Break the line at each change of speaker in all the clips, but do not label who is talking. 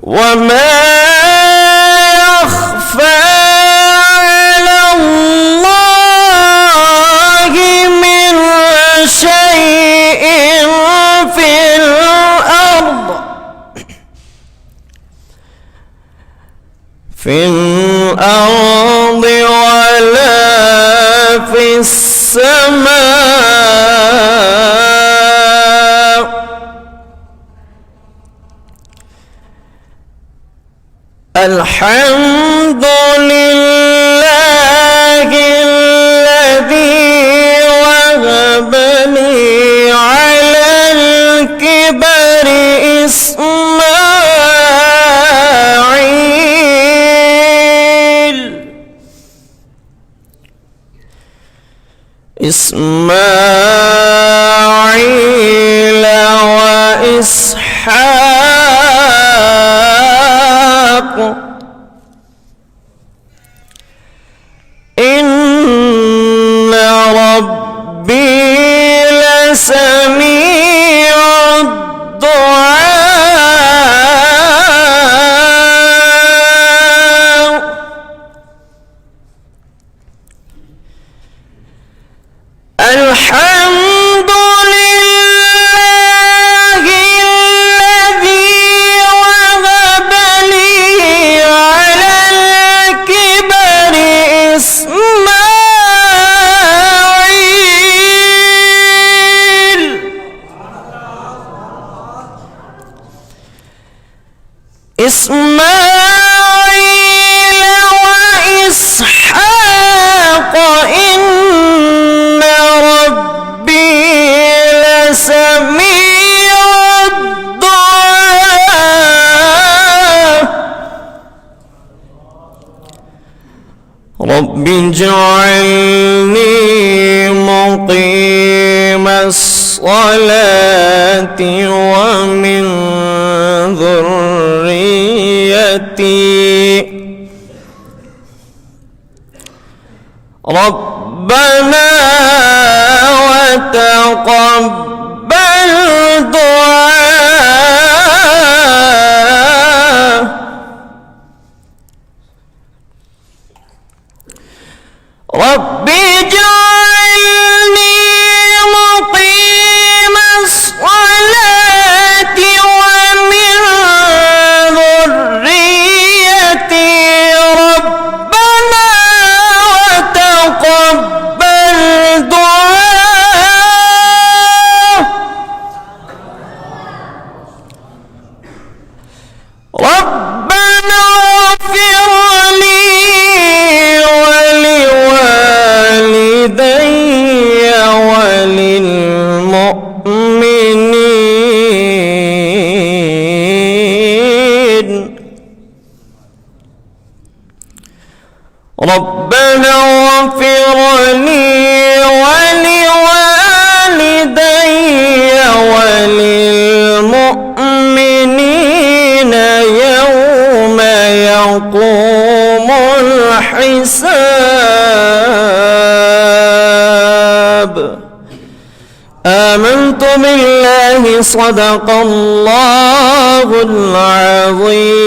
وما يخفى على الله من شيء في الأرض ولا في السماء. الحمد لله الذي وهب لي على الكبر إسماعيل وإسحاق إن ربي لسميع الدعاء. الحمد لله الذي وهب لي على الكبر إسماعيل وإسحاق إن ربي لسميع الدعاء. رب اجعلني مقيم الصلاة ومن ذريتي ربنا وتقبل دعاء. رب اجعلني مقيم الصلاة ومن ذريتي ربنا وتقبل دعاء. ربنا اغفر لي ولوالدي وللمؤمنين. ربنا اغفر لي ولوالدي وللمؤمنين يوم يقوم الحساب. آمنت بالله صدق الله العظيم.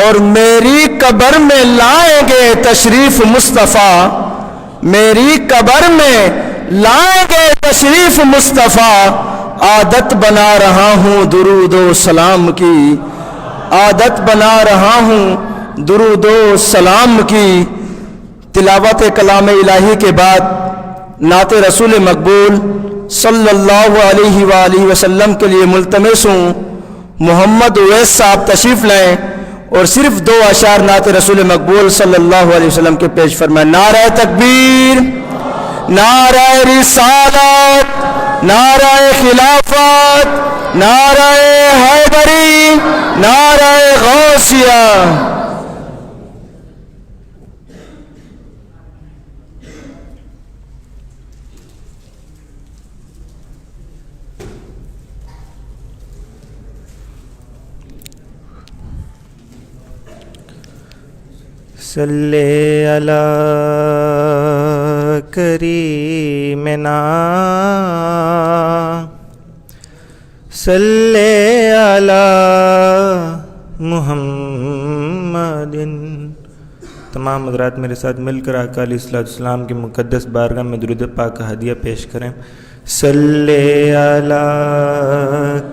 اور میری قبر میں لائیں گے تشریف مصطفیٰ، میری قبر میں لائیں گے تشریف مصطفیٰ، عادت بنا رہا ہوں درود و سلام کی، عادت بنا رہا ہوں درود و سلام کی۔ تلاوت کلام الہی کے بعد نعت رسول مقبول صلی اللہ علیہ وآلہ وسلم کے لیے ملتمس ہوں محمد اویس صاحب تشریف لائیں اور صرف 2 اشعار نعت رسول مقبول صلی اللہ علیہ وسلم کے پیش فرمائیں۔ نعرہ تکبیر، نعرہ رسالت، نعرہ خلافت، نعرہ حیدری، نعرہ غوثیہ۔
صلی علی کریمنا، صلی علی محمد۔ تمام حضرات میرے ساتھ مل کر آقا علیہ السلام کی مقدس بارگاہ میں درود پاک کا ہدیہ پیش کریں۔ صلی علی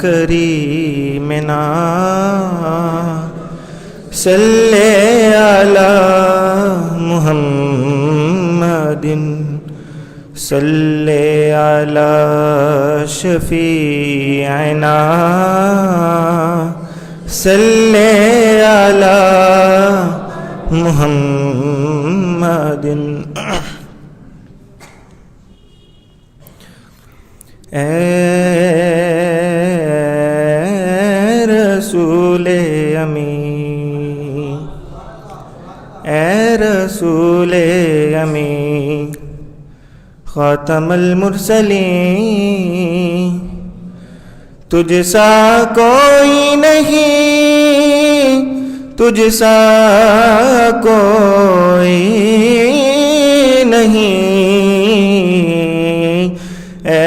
کریمنا، صلی علی محمد، صلی علی شفیعنا، صلی علی محمد۔ اے رسول امین، اے رسول امین، خاتم المرسلین، تجھ سا کوئی نہیں، تجھ سا کوئی نہیں، اے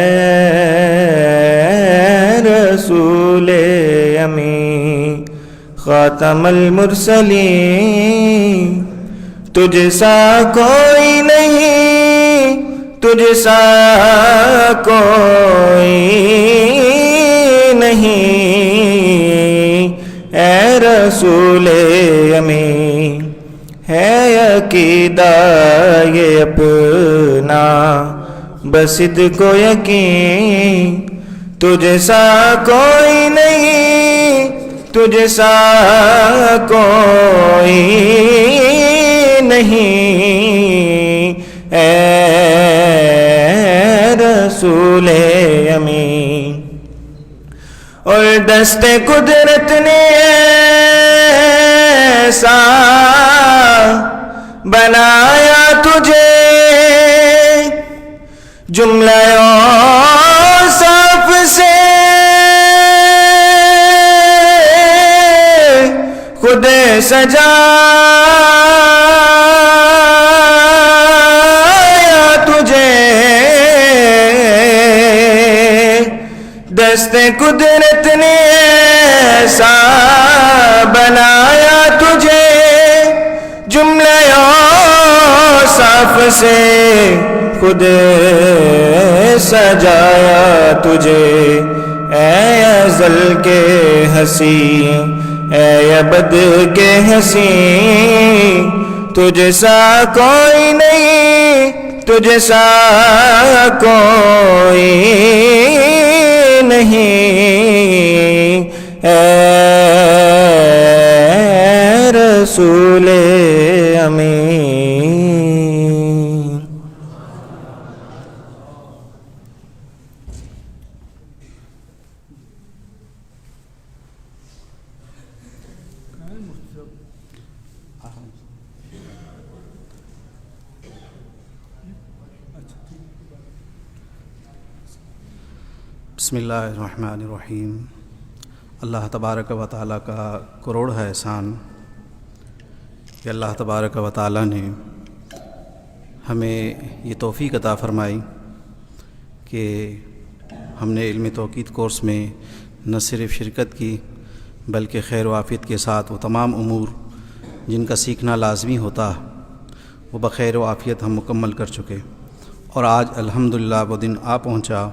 رسول امین، خاتم المرسلین، تجھ سا کوئی نہیں، تجھ سا کوئی نہیں، اے رسول امین۔ ہے عقیدہ یہ اپنا بصد کو یقین، تجھ سا کوئی نہیں، تجھ سا کوئی نہیں، اے رسول امین۔ اور دست قدرت نے ایسا بنایا تجھے، جملہ اوصاف سے خود سجایا تجھے، دست قدرت نے ایسا بنایا تجھے، جملہ اوصاف سے خود سجایا تجھے، اے ازل کے حسین، اے ابد کے حسین، تجھ سا کوئی نہیں، تجھ سا کوئی نہیں، اے رسول امین۔
بسم اللہ الرحمن الرحیم۔ اللہ تبارک و تعالیٰ کا کروڑ ہے احسان کہ اللہ تبارک و تعالیٰ نے ہمیں یہ توفیق عطا فرمائی کہ ہم نے علم توقید کورس میں نہ صرف شرکت کی بلکہ خیر و عافیت کے ساتھ وہ تمام امور جن کا سیکھنا لازمی ہوتا وہ بخیر و عافیت ہم مکمل کر چکے، اور آج الحمدللہ وہ دن آ پہنچا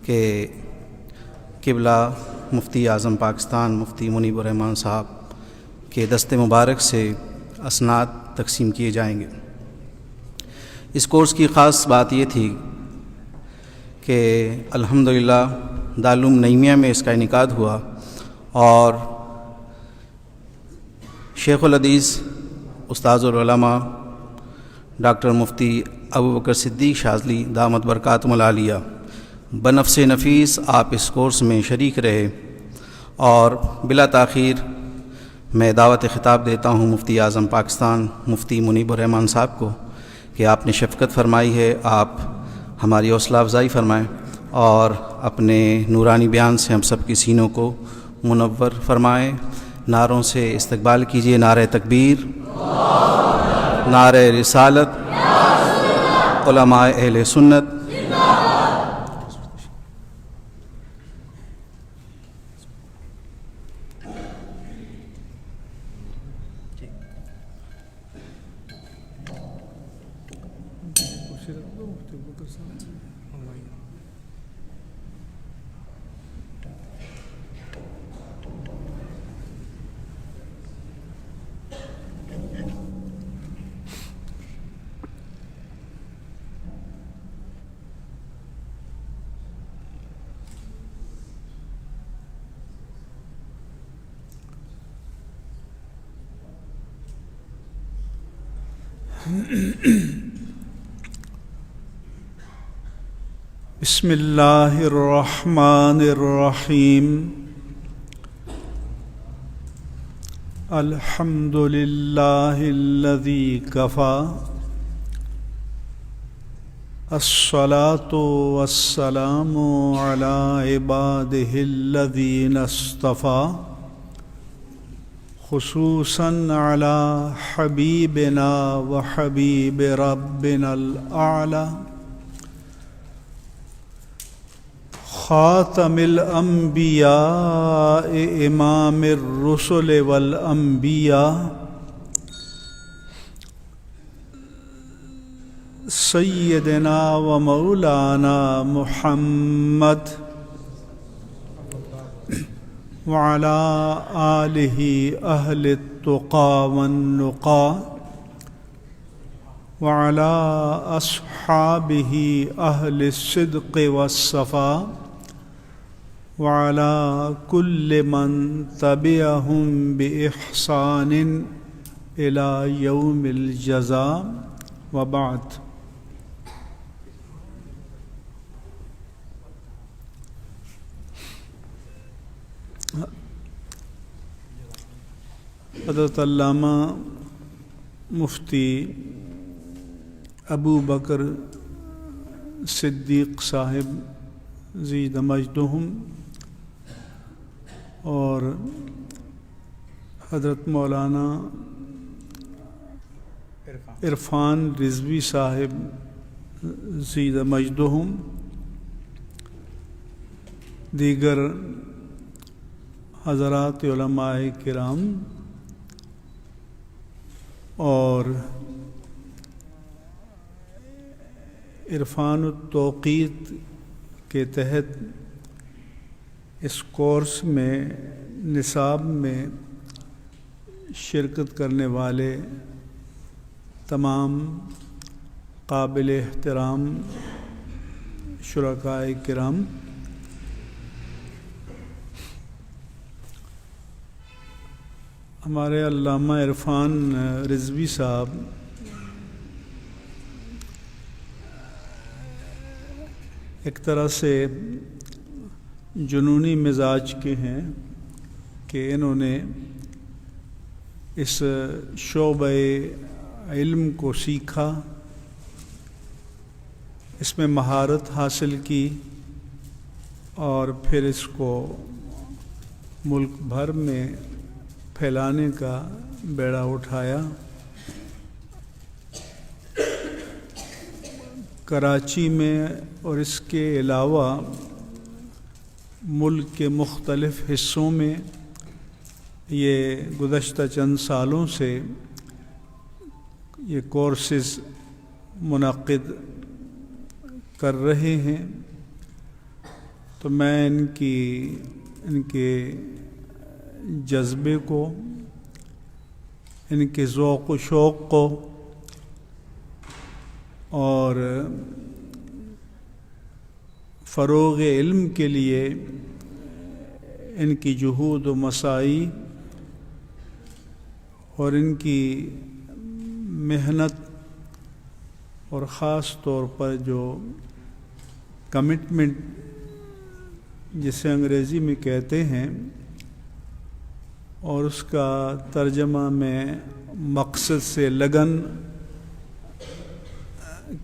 کہ قبلہ مفتی اعظم پاکستان مفتی منیب الرحمن صاحب کے دست مبارک سے اسناد تقسیم کیے جائیں گے۔ اس کورس کی خاص بات یہ تھی کہ الحمدللہ دارالعلوم نعیمیہ میں اس کا انعقاد ہوا، اور شیخ الحدیث استاذ العلماء ڈاکٹر مفتی ابوبکر صدیق شاذلی دامت برکاتہم العالیہ بنفس نفیس آپ اس کورس میں شریک رہے، اور بلا تاخیر میں دعوت خطاب دیتا ہوں مفتی اعظم پاکستان مفتی منیب الرحمن صاحب کو کہ آپ نے شفقت فرمائی ہے، آپ ہماری حوصلہ افزائی فرمائیں اور اپنے نورانی بیان سے ہم سب کی سینوں کو منور فرمائیں۔ نعروں سے استقبال کیجیے، نعرہ تکبیر، نعرہ رسالت، علماء اہل سنت۔
بسم اللہ الرحمن الرحیم، الحمد للہ الذی کفی، الصلاۃ والسلام علی عبادہ الذین اصطفی، خصوصاً علی حبیبنا و حبیب ربنا الاعلی، خاتم الانبیاء امام الرسل والانبیاء، سیدنا و مولانا محمد وعلى آلہ اہل التقى والنقى، وعلى اصحابہ اہل الصدق والصفاء، وعلى كل من تبعهم بإحسان إلى يوم الجزاء، وبعد۔ حضرت علامہ مفتی ابو بکر صدیق صاحب زید مجدہم اور حضرت مولانا عرفان رضوی صاحب زید مجدہم، دیگر حضرات علماء کرام اور عرفان التوقیت کے تحت اس کورس میں نصاب میں شرکت کرنے والے تمام قابل احترام شرکائے کرام، ہمارے علامہ عرفان رضوی صاحب ایک طرح سے جنونی مزاج کے ہیں کہ انہوں نے اس شعبہ علم کو سیکھا، اس میں مہارت حاصل کی اور پھر اس کو ملک بھر میں پھیلانے کا بیڑا اٹھایا۔ کراچی میں اور اس کے علاوہ ملک کے مختلف حصوں میں یہ گزشتہ چند سالوں سے یہ کورسز منعقد کر رہے ہیں، تو میں ان کے جذبے کو، ان کے ذوق و شوق کو اور فروغ علم کے لیے ان کی جہود و مساعی اور ان کی محنت اور خاص طور پر جو کمٹمنٹ جسے انگریزی میں کہتے ہیں، اور اس کا ترجمہ میں مقصد سے لگن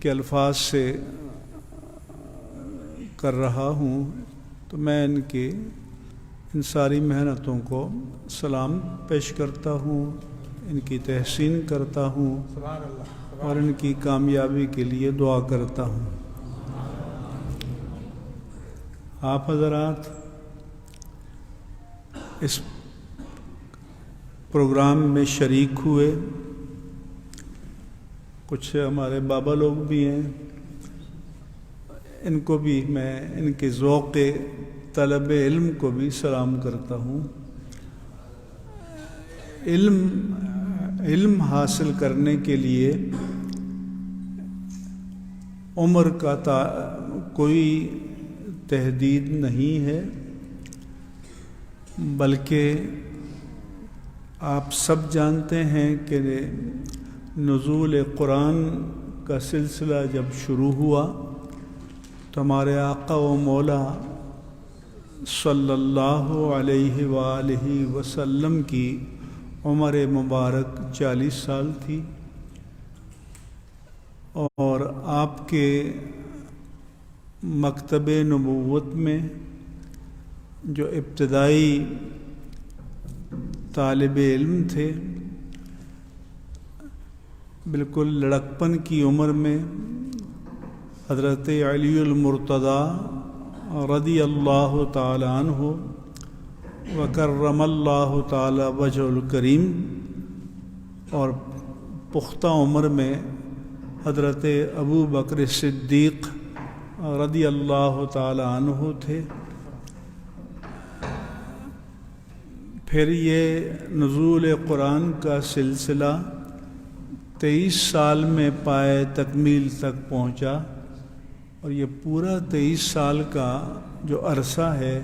کے الفاظ سے کر رہا ہوں، تو میں ان ساری محنتوں کو سلام پیش کرتا ہوں، ان کی تحسین کرتا ہوں اور ان کی کامیابی کے لیے دعا کرتا ہوں۔ آپ حضرات اس پروگرام میں شریک ہوئے، کچھ ہمارے بابا لوگ بھی ہیں، ان کو بھی میں ان کے ذوق طلب علم کو بھی سلام کرتا ہوں۔ علم حاصل کرنے کے لیے عمر کا کوئی تحدید نہیں ہے، بلکہ آپ سب جانتے ہیں کہ نزول قرآن کا سلسلہ جب شروع ہوا تو ہمارے آقا و مولا صلی اللہ علیہ وآلہ وسلم کی عمر مبارک 40 سال تھی، اور آپ کے مکتب نبوت میں جو ابتدائی طالب علم تھے، بالکل لڑکپن کی عمر میں حضرت علی المرتضیٰ رضی اللہ تعالی عنہ وکرم اللہ تعالی وجہ الکریم، اور پختہ عمر میں حضرت ابو بکر صدیق رضی اللہ تعالی عنہ تھے۔ پھر یہ نزول قرآن کا سلسلہ 23 سال میں پائے تکمیل تک پہنچا، اور یہ پورا 23 سال کا جو عرصہ ہے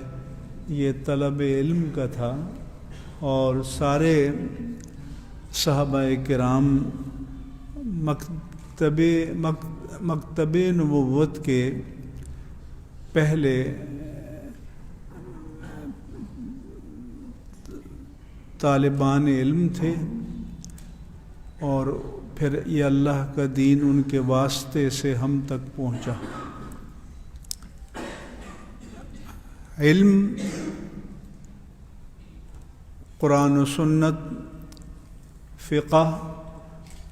یہ طلب علم کا تھا، اور سارے صحابہ کرام مکتب نبوت کے پہلے طالبان علم تھے، اور پھر یہ اللہ کا دین ان کے واسطے سے ہم تک پہنچا۔ علم قرآن و سنت، فقہ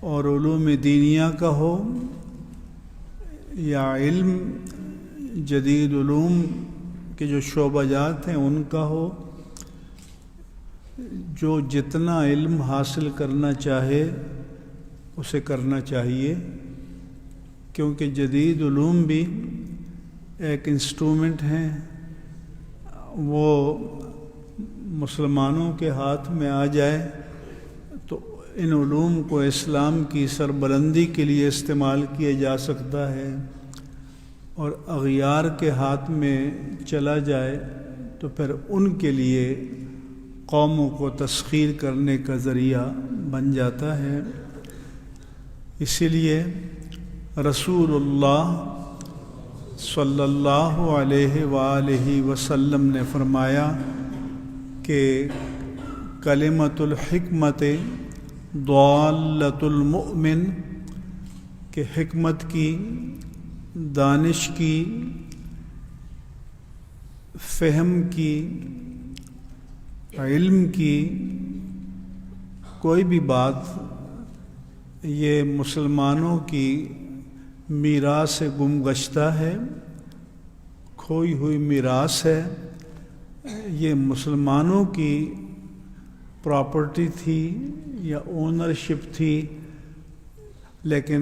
اور علوم دینیہ کا ہو، یا علم جدید علوم کے جو شعبہ جات ہیں ان کا ہو، جو جتنا علم حاصل کرنا چاہے اسے کرنا چاہیے، کیونکہ جدید علوم بھی ایک انسٹرومنٹ ہیں، وہ مسلمانوں کے ہاتھ میں آ جائے تو ان علوم کو اسلام کی سربلندی کے لیے استعمال کیا جا سکتا ہے، اور اغیار کے ہاتھ میں چلا جائے تو پھر ان کے لیے قوموں کو تسخیر کرنے کا ذریعہ بن جاتا ہے۔ اسی لیے رسول اللہ صلی اللہ علیہ وآلہ وسلم نے فرمایا کہ کلمۃ الحکمت ضالۃ المؤمن، کہ حکمت کی، دانش کی، فہم کی، علم کی کوئی بھی بات یہ مسلمانوں کی میراث گم گشتہ ہے، کھوئی ہوئی میراث ہے، یہ مسلمانوں کی پراپرٹی تھی یا اونرشپ تھی، لیکن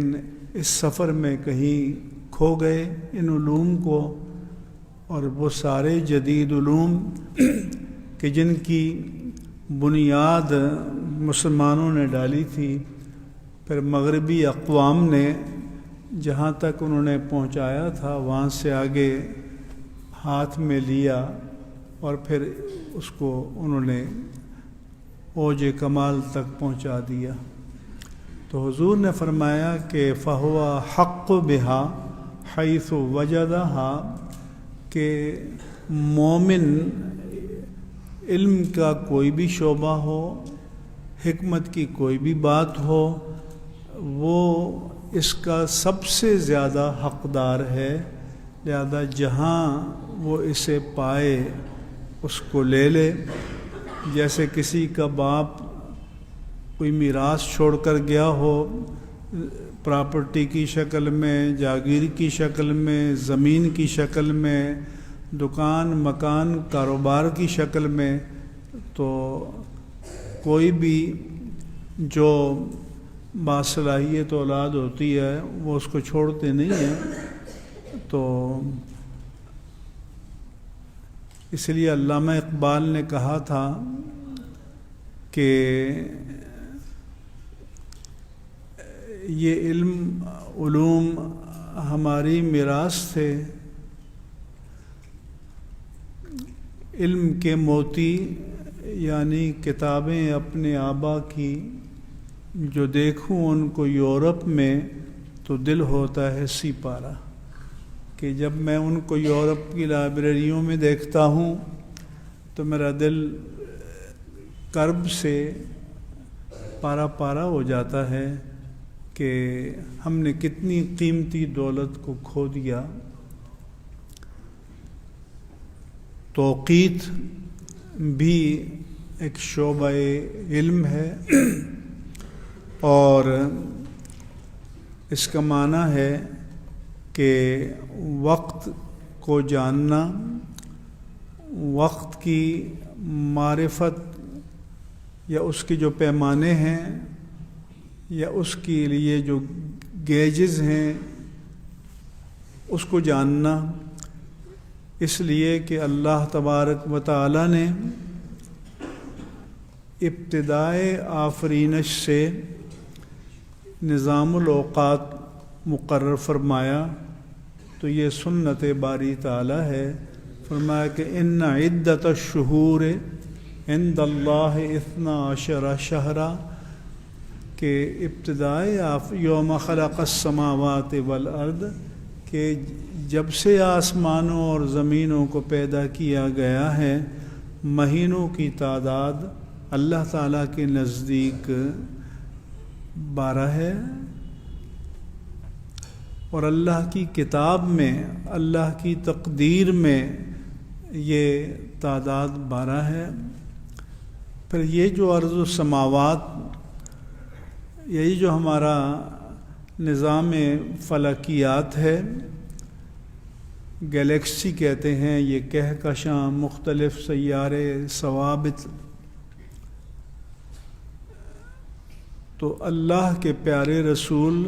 اس سفر میں کہیں کھو گئے ان علوم کو، اور وہ سارے جدید علوم کہ جن کی بنیاد مسلمانوں نے ڈالی تھی، پھر مغربی اقوام نے جہاں تک انہوں نے پہنچایا تھا وہاں سے آگے ہاتھ میں لیا، اور پھر اس کو انہوں نے اوج کمال تک پہنچا دیا۔ تو حضور نے فرمایا کہ فہو حق بہا حیث وجدہا، کہ مومن علم کا کوئی بھی شعبہ ہو، حکمت کی کوئی بھی بات ہو، وہ اس کا سب سے زیادہ حقدار ہے، لہذا جہاں وہ اسے پائے اس کو لے لے۔ جیسے کسی کا باپ کوئی میراث چھوڑ کر گیا ہو، پراپرٹی کی شکل میں، جاگیر کی شکل میں، زمین کی شکل میں، دکان مکان کاروبار کی شکل میں، تو کوئی بھی جو باصلاحیت اولاد ہوتی ہے وہ اس کو چھوڑتے نہیں ہیں۔ تو اس لیے علامہ اقبال نے کہا تھا کہ یہ علوم ہماری میراث تھے، علم کے موتی یعنی کتابیں اپنے آبا کی، جو دیکھوں ان کو یورپ میں تو دل ہوتا ہے سی پارا، کہ جب میں ان کو یورپ کی لائبریریوں میں دیکھتا ہوں تو میرا دل کرب سے پارا پارا ہو جاتا ہے کہ ہم نے کتنی قیمتی دولت کو کھو دیا۔ توقیت بھی ایک شعبہ علم ہے، اور اس کا معنی ہے کہ وقت کو جاننا، وقت کی معرفت یا اس کے جو پیمانے ہیں یا اس کے لیے جو گیجز ہیں اس کو جاننا، اس لیے کہ اللہ تبارک و تعالی نے ابتدائے آفرینش سے نظام الاوقات مقرر فرمایا، تو یہ سنت باری تعالی ہے۔ فرمایا کہ ان عدت الشہور عند اللہ 12 شہرا، کہ ابتدائے یوم خلق السماوات والارض، کہ جب سے آسمانوں اور زمینوں کو پیدا کیا گیا ہے مہینوں کی تعداد اللہ تعالیٰ کے نزدیک 12 ہے، اور اللہ کی کتاب میں، اللہ کی تقدیر میں یہ تعداد 12 ہے۔ پھر یہ جو ارض و سماوات، یہی جو ہمارا نظام فلکیات ہے، گلیکسی کہتے ہیں، یہ کہکشاں، مختلف سیارے، ثوابت، تو اللہ کے پیارے رسول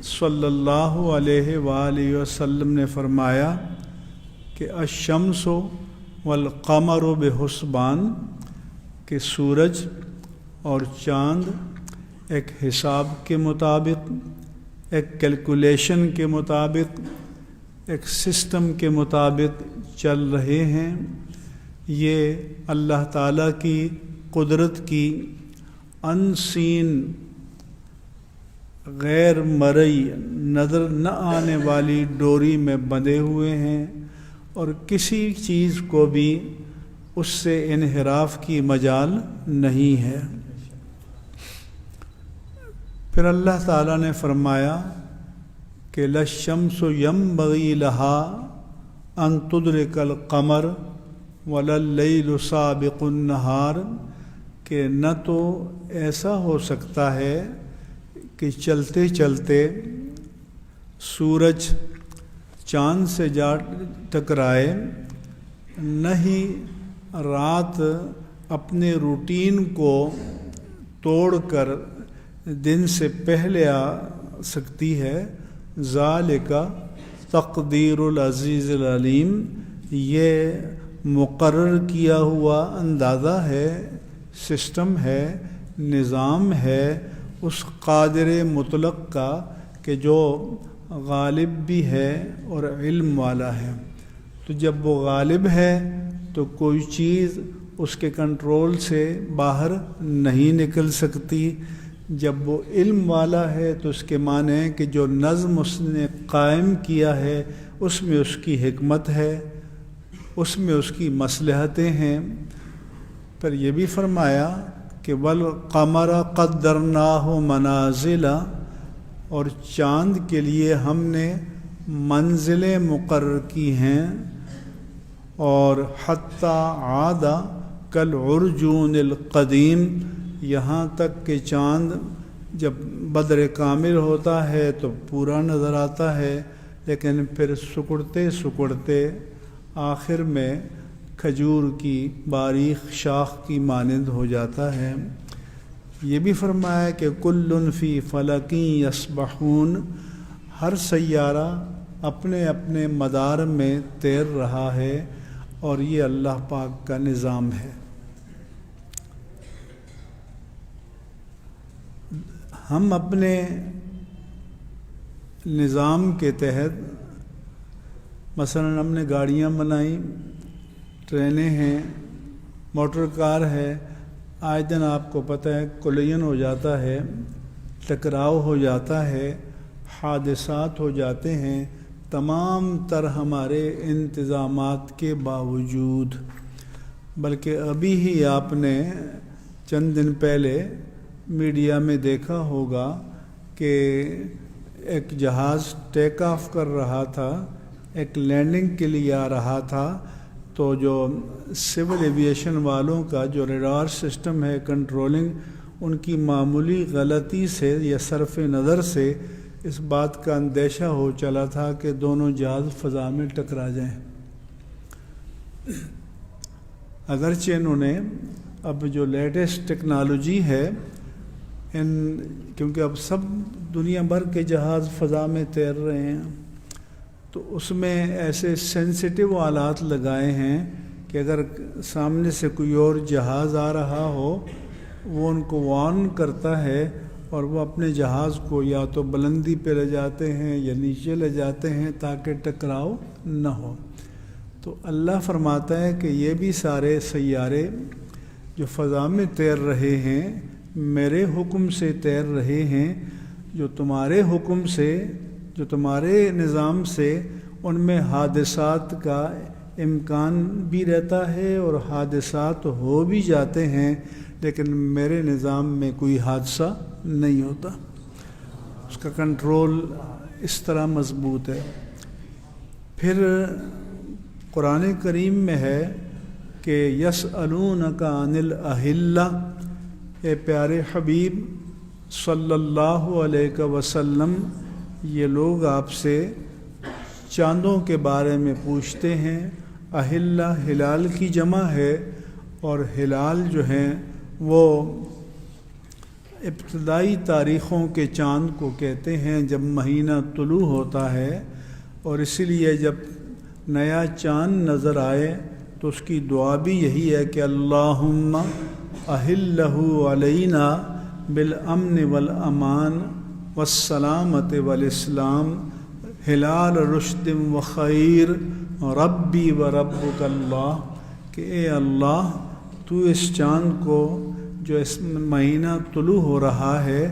صلی اللہ علیہ وآلہ وسلم نے فرمایا کہ الشمس والقمر بحسبان، کہ سورج اور چاند ایک حساب کے مطابق، ایک کیلکولیشن کے مطابق، ایک سسٹم کے مطابق چل رہے ہیں۔ یہ اللہ تعالیٰ کی قدرت کی انسین، غیر مرئی، نظر نہ آنے والی ڈوری میں بندھے ہوئے ہیں، اور کسی چیز کو بھی اس سے انحراف کی مجال نہیں ہے۔ پھر اللہ تعالیٰ نے فرمایا کہ للشمس ينبغي لها ان تدرك القمر ولا الليل سابق النهار، کہ نہ تو ایسا ہو سکتا ہے کہ چلتے چلتے سورج چاند سے جا ٹکرائے، نہ ہی رات اپنے روٹین کو توڑ کر دن سے پہلے آ سکتی ہے. ذالک تقدیر العزیز العلیم، یہ مقرر کیا ہوا اندازہ ہے، سسٹم ہے، نظام ہے اس قادر مطلق کا کہ جو غالب بھی ہے اور علم والا ہے. تو جب وہ غالب ہے تو کوئی چیز اس کے کنٹرول سے باہر نہیں نکل سکتی. جب وہ علم والا ہے تو اس کے معنی ہے کہ جو نظم اس نے قائم کیا ہے اس میں اس کی حکمت ہے، اس میں اس کی مصلحتیں ہیں. پر یہ بھی فرمایا کہ والقمر قدرناہ منازل، اور چاند کے لیے ہم نے منزلیں مقرر کی ہیں. اور حتی عاد کالعرجون القدیم، یہاں تک کہ چاند جب بدر کامل ہوتا ہے تو پورا نظر آتا ہے، لیکن پھر سکڑتے سکڑتے آخر میں کھجور کی باریک شاخ کی مانند ہو جاتا ہے. یہ بھی فرمایا کہ کل فی فلک یسبحون، ہر سیارہ اپنے اپنے مدار میں تیر رہا ہے، اور یہ اللہ پاک کا نظام ہے. ہم اپنے نظام کے تحت مثلا ہم نے گاڑیاں بنائیں، ٹرینیں ہیں، موٹر کار ہے، آج دن آپ کو پتہ ہے کولین ہو جاتا ہے، ٹکراؤ ہو جاتا ہے، حادثات ہو جاتے ہیں، تمام تر ہمارے انتظامات کے باوجود. بلکہ ابھی ہی آپ نے چند دن پہلے میڈیا میں دیکھا ہوگا کہ ایک جہاز ٹیک آف کر رہا تھا، ایک لینڈنگ کے لیے آ رہا تھا، تو جو سول ایویشن والوں کا جو ریڈار سسٹم ہے کنٹرولنگ، ان کی معمولی غلطی سے یا صرف نظر سے اس بات کا اندیشہ ہو چلا تھا کہ دونوں جہاز فضا میں ٹکرا جائیں. اگرچہ انہوں نے اب جو لیٹسٹ ٹیکنالوجی ہے کیونکہ اب سب دنیا بھر کے جہاز فضا میں تیر رہے ہیں، تو اس میں ایسے سینسٹیو آلات لگائے ہیں کہ اگر سامنے سے کوئی اور جہاز آ رہا ہو وہ ان کو وارن کرتا ہے، اور وہ اپنے جہاز کو یا تو بلندی پہ لے جاتے ہیں یا نیچے لے جاتے ہیں تاکہ ٹکراؤ نہ ہو. تو اللہ فرماتا ہے کہ یہ بھی سارے سیارے جو فضا میں تیر رہے ہیں میرے حکم سے تیر رہے ہیں. جو تمہارے حکم سے، جو تمہارے نظام سے، ان میں حادثات کا امکان بھی رہتا ہے اور حادثات ہو بھی جاتے ہیں، لیکن میرے نظام میں کوئی حادثہ نہیں ہوتا. اس کا کنٹرول اس طرح مضبوط ہے. پھر قرآن کریم میں ہے کہ یسألونک عن الاہلہ، اے پیارے حبیب صلی اللہ علیہ وسلم، یہ لوگ آپ سے چاندوں کے بارے میں پوچھتے ہیں. اہلہ ہلال کی جمع ہے، اور ہلال جو ہیں وہ ابتدائی تاریخوں کے چاند کو کہتے ہیں جب مہینہ طلوع ہوتا ہے. اور اسی لیے جب نیا چاند نظر آئے تو اس کی دعا بھی یہی ہے کہ اللہم اہلہ علینا بالامن والامان والسلامت والاسلام ہلال رشد و خیر ربی و ربک اللہ، کہ اے اللہ تو اس چاند کو جو اس مہینہ طلوع ہو رہا ہے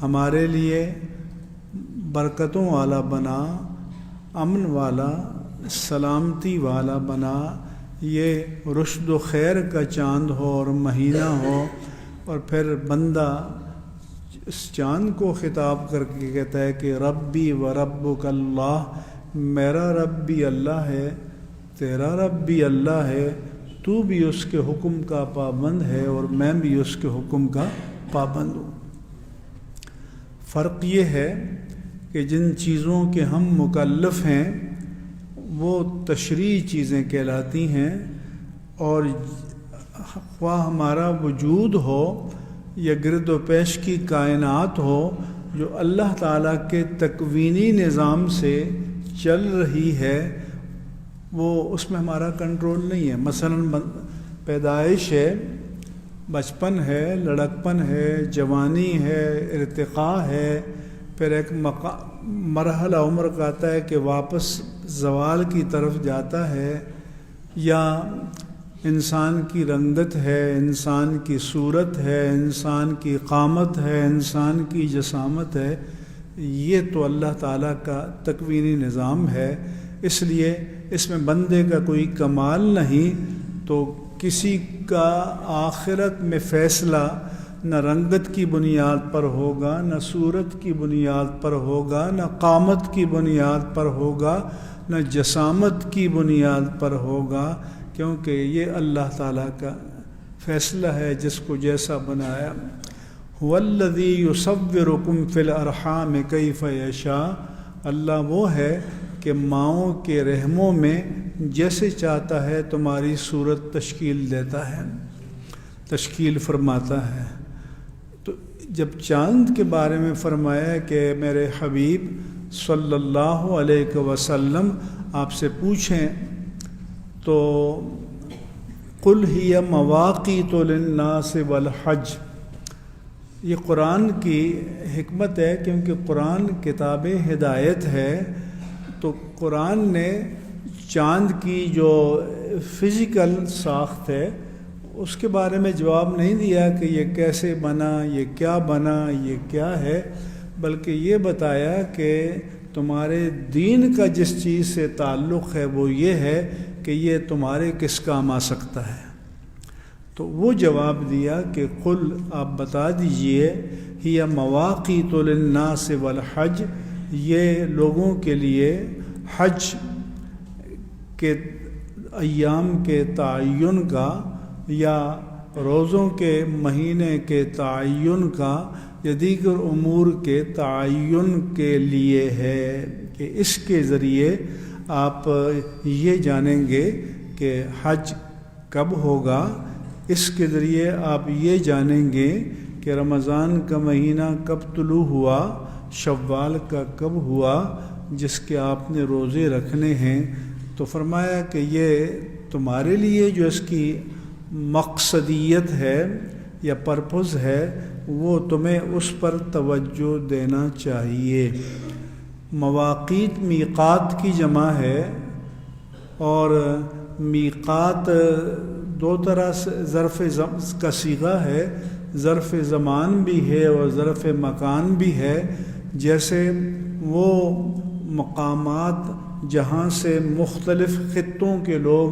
ہمارے لیے برکتوں والا بنا، امن والا، سلامتی والا بنا، یہ رشد و خیر کا چاند ہو اور مہینہ ہو. اور پھر بندہ اس چاند کو خطاب کر کے کہتا ہے کہ ربی و ربک اللہ، میرا رب بھی اللہ ہے، تیرا رب بھی اللہ ہے، تو بھی اس کے حکم کا پابند ہے اور میں بھی اس کے حکم کا پابند ہوں. فرق یہ ہے کہ جن چیزوں کے ہم مکلف ہیں وہ تشریعی چیزیں کہلاتی ہیں، اور خواہ ہمارا وجود ہو یا گرد و پیش کی کائنات ہو، جو اللہ تعالیٰ کے تکوینی نظام سے چل رہی ہے، وہ اس میں ہمارا کنٹرول نہیں ہے۔ مثلا پیدائش ہے، بچپن ہے، لڑکپن ہے، جوانی ہے، ارتقاء ہے، پھر ایک مرحلہ عمر کا آتا ہے کہ واپس زوال کی طرف جاتا ہے، یا انسان کی رنگت ہے، انسان کی صورت ہے، انسان کی قامت ہے، انسان کی جسامت ہے۔ یہ تو اللہ تعالیٰ کا تکوینی نظام ہے، اس لیے اس میں بندے کا کوئی کمال نہیں۔ تو کسی کا آخرت میں فیصلہ نہ رنگت کی بنیاد پر ہوگا، نہ صورت کی بنیاد پر ہوگا، نہ قامت کی بنیاد پر ہوگا، نہ جسامت کی بنیاد پر ہوگا، کیونکہ یہ اللہ تعالیٰ کا فیصلہ ہے جس کو جیسا بنایا۔ هو الذی یصورکم فی الارحام کیف یشاء، اللہ وہ ہے کہ ماؤں کے رحموں میں جیسے چاہتا ہے تمہاری صورت تشکیل دیتا ہے، تشکیل فرماتا ہے۔ تو جب چاند کے بارے میں فرمایا کہ میرے حبیب صلی اللہ علیہ وسلم آپ سے پوچھیں تو قل ہی مواقیت للناس والحج، یہ قرآن کی حکمت ہے، کیونکہ قرآن کتاب ہدایت ہے۔ تو قرآن نے چاند کی جو فزیکل ساخت ہے اس کے بارے میں جواب نہیں دیا کہ یہ کیسے بنا، یہ کیا بنا، یہ کیا ہے، بلکہ یہ بتایا کہ تمہارے دین کا جس چیز سے تعلق ہے وہ یہ ہے کہ یہ تمہارے کس کام آ سکتا ہے۔ تو وہ جواب دیا کہ قل، آپ بتا دیجئے، ہی مواقیت للناس والحج، یہ لوگوں کے لیے حج کے ایام کے تعین کا یا روزوں کے مہینے کے تعین کا یا دیگر امور کے تعین کے لیے ہے کہ اس کے ذریعے آپ یہ جانیں گے کہ حج کب ہوگا، اس کے ذریعے آپ یہ جانیں گے کہ رمضان کا مہینہ کب طلوع ہوا، شوال کا کب ہوا جس کے آپ نے روزے رکھنے ہیں۔ تو فرمایا کہ یہ تمہارے لیے جو اس کی مقصدیت ہے یا پرپز ہے وہ تمہیں اس پر توجہ دینا چاہیے۔ مواقیت میقات کی جمع ہے، اور میقات دو طرح سے ظرف کا صیغہ ہے، ظرف زمان بھی ہے اور ظرف مکان بھی ہے۔ جیسے وہ مقامات جہاں سے مختلف خطوں کے لوگ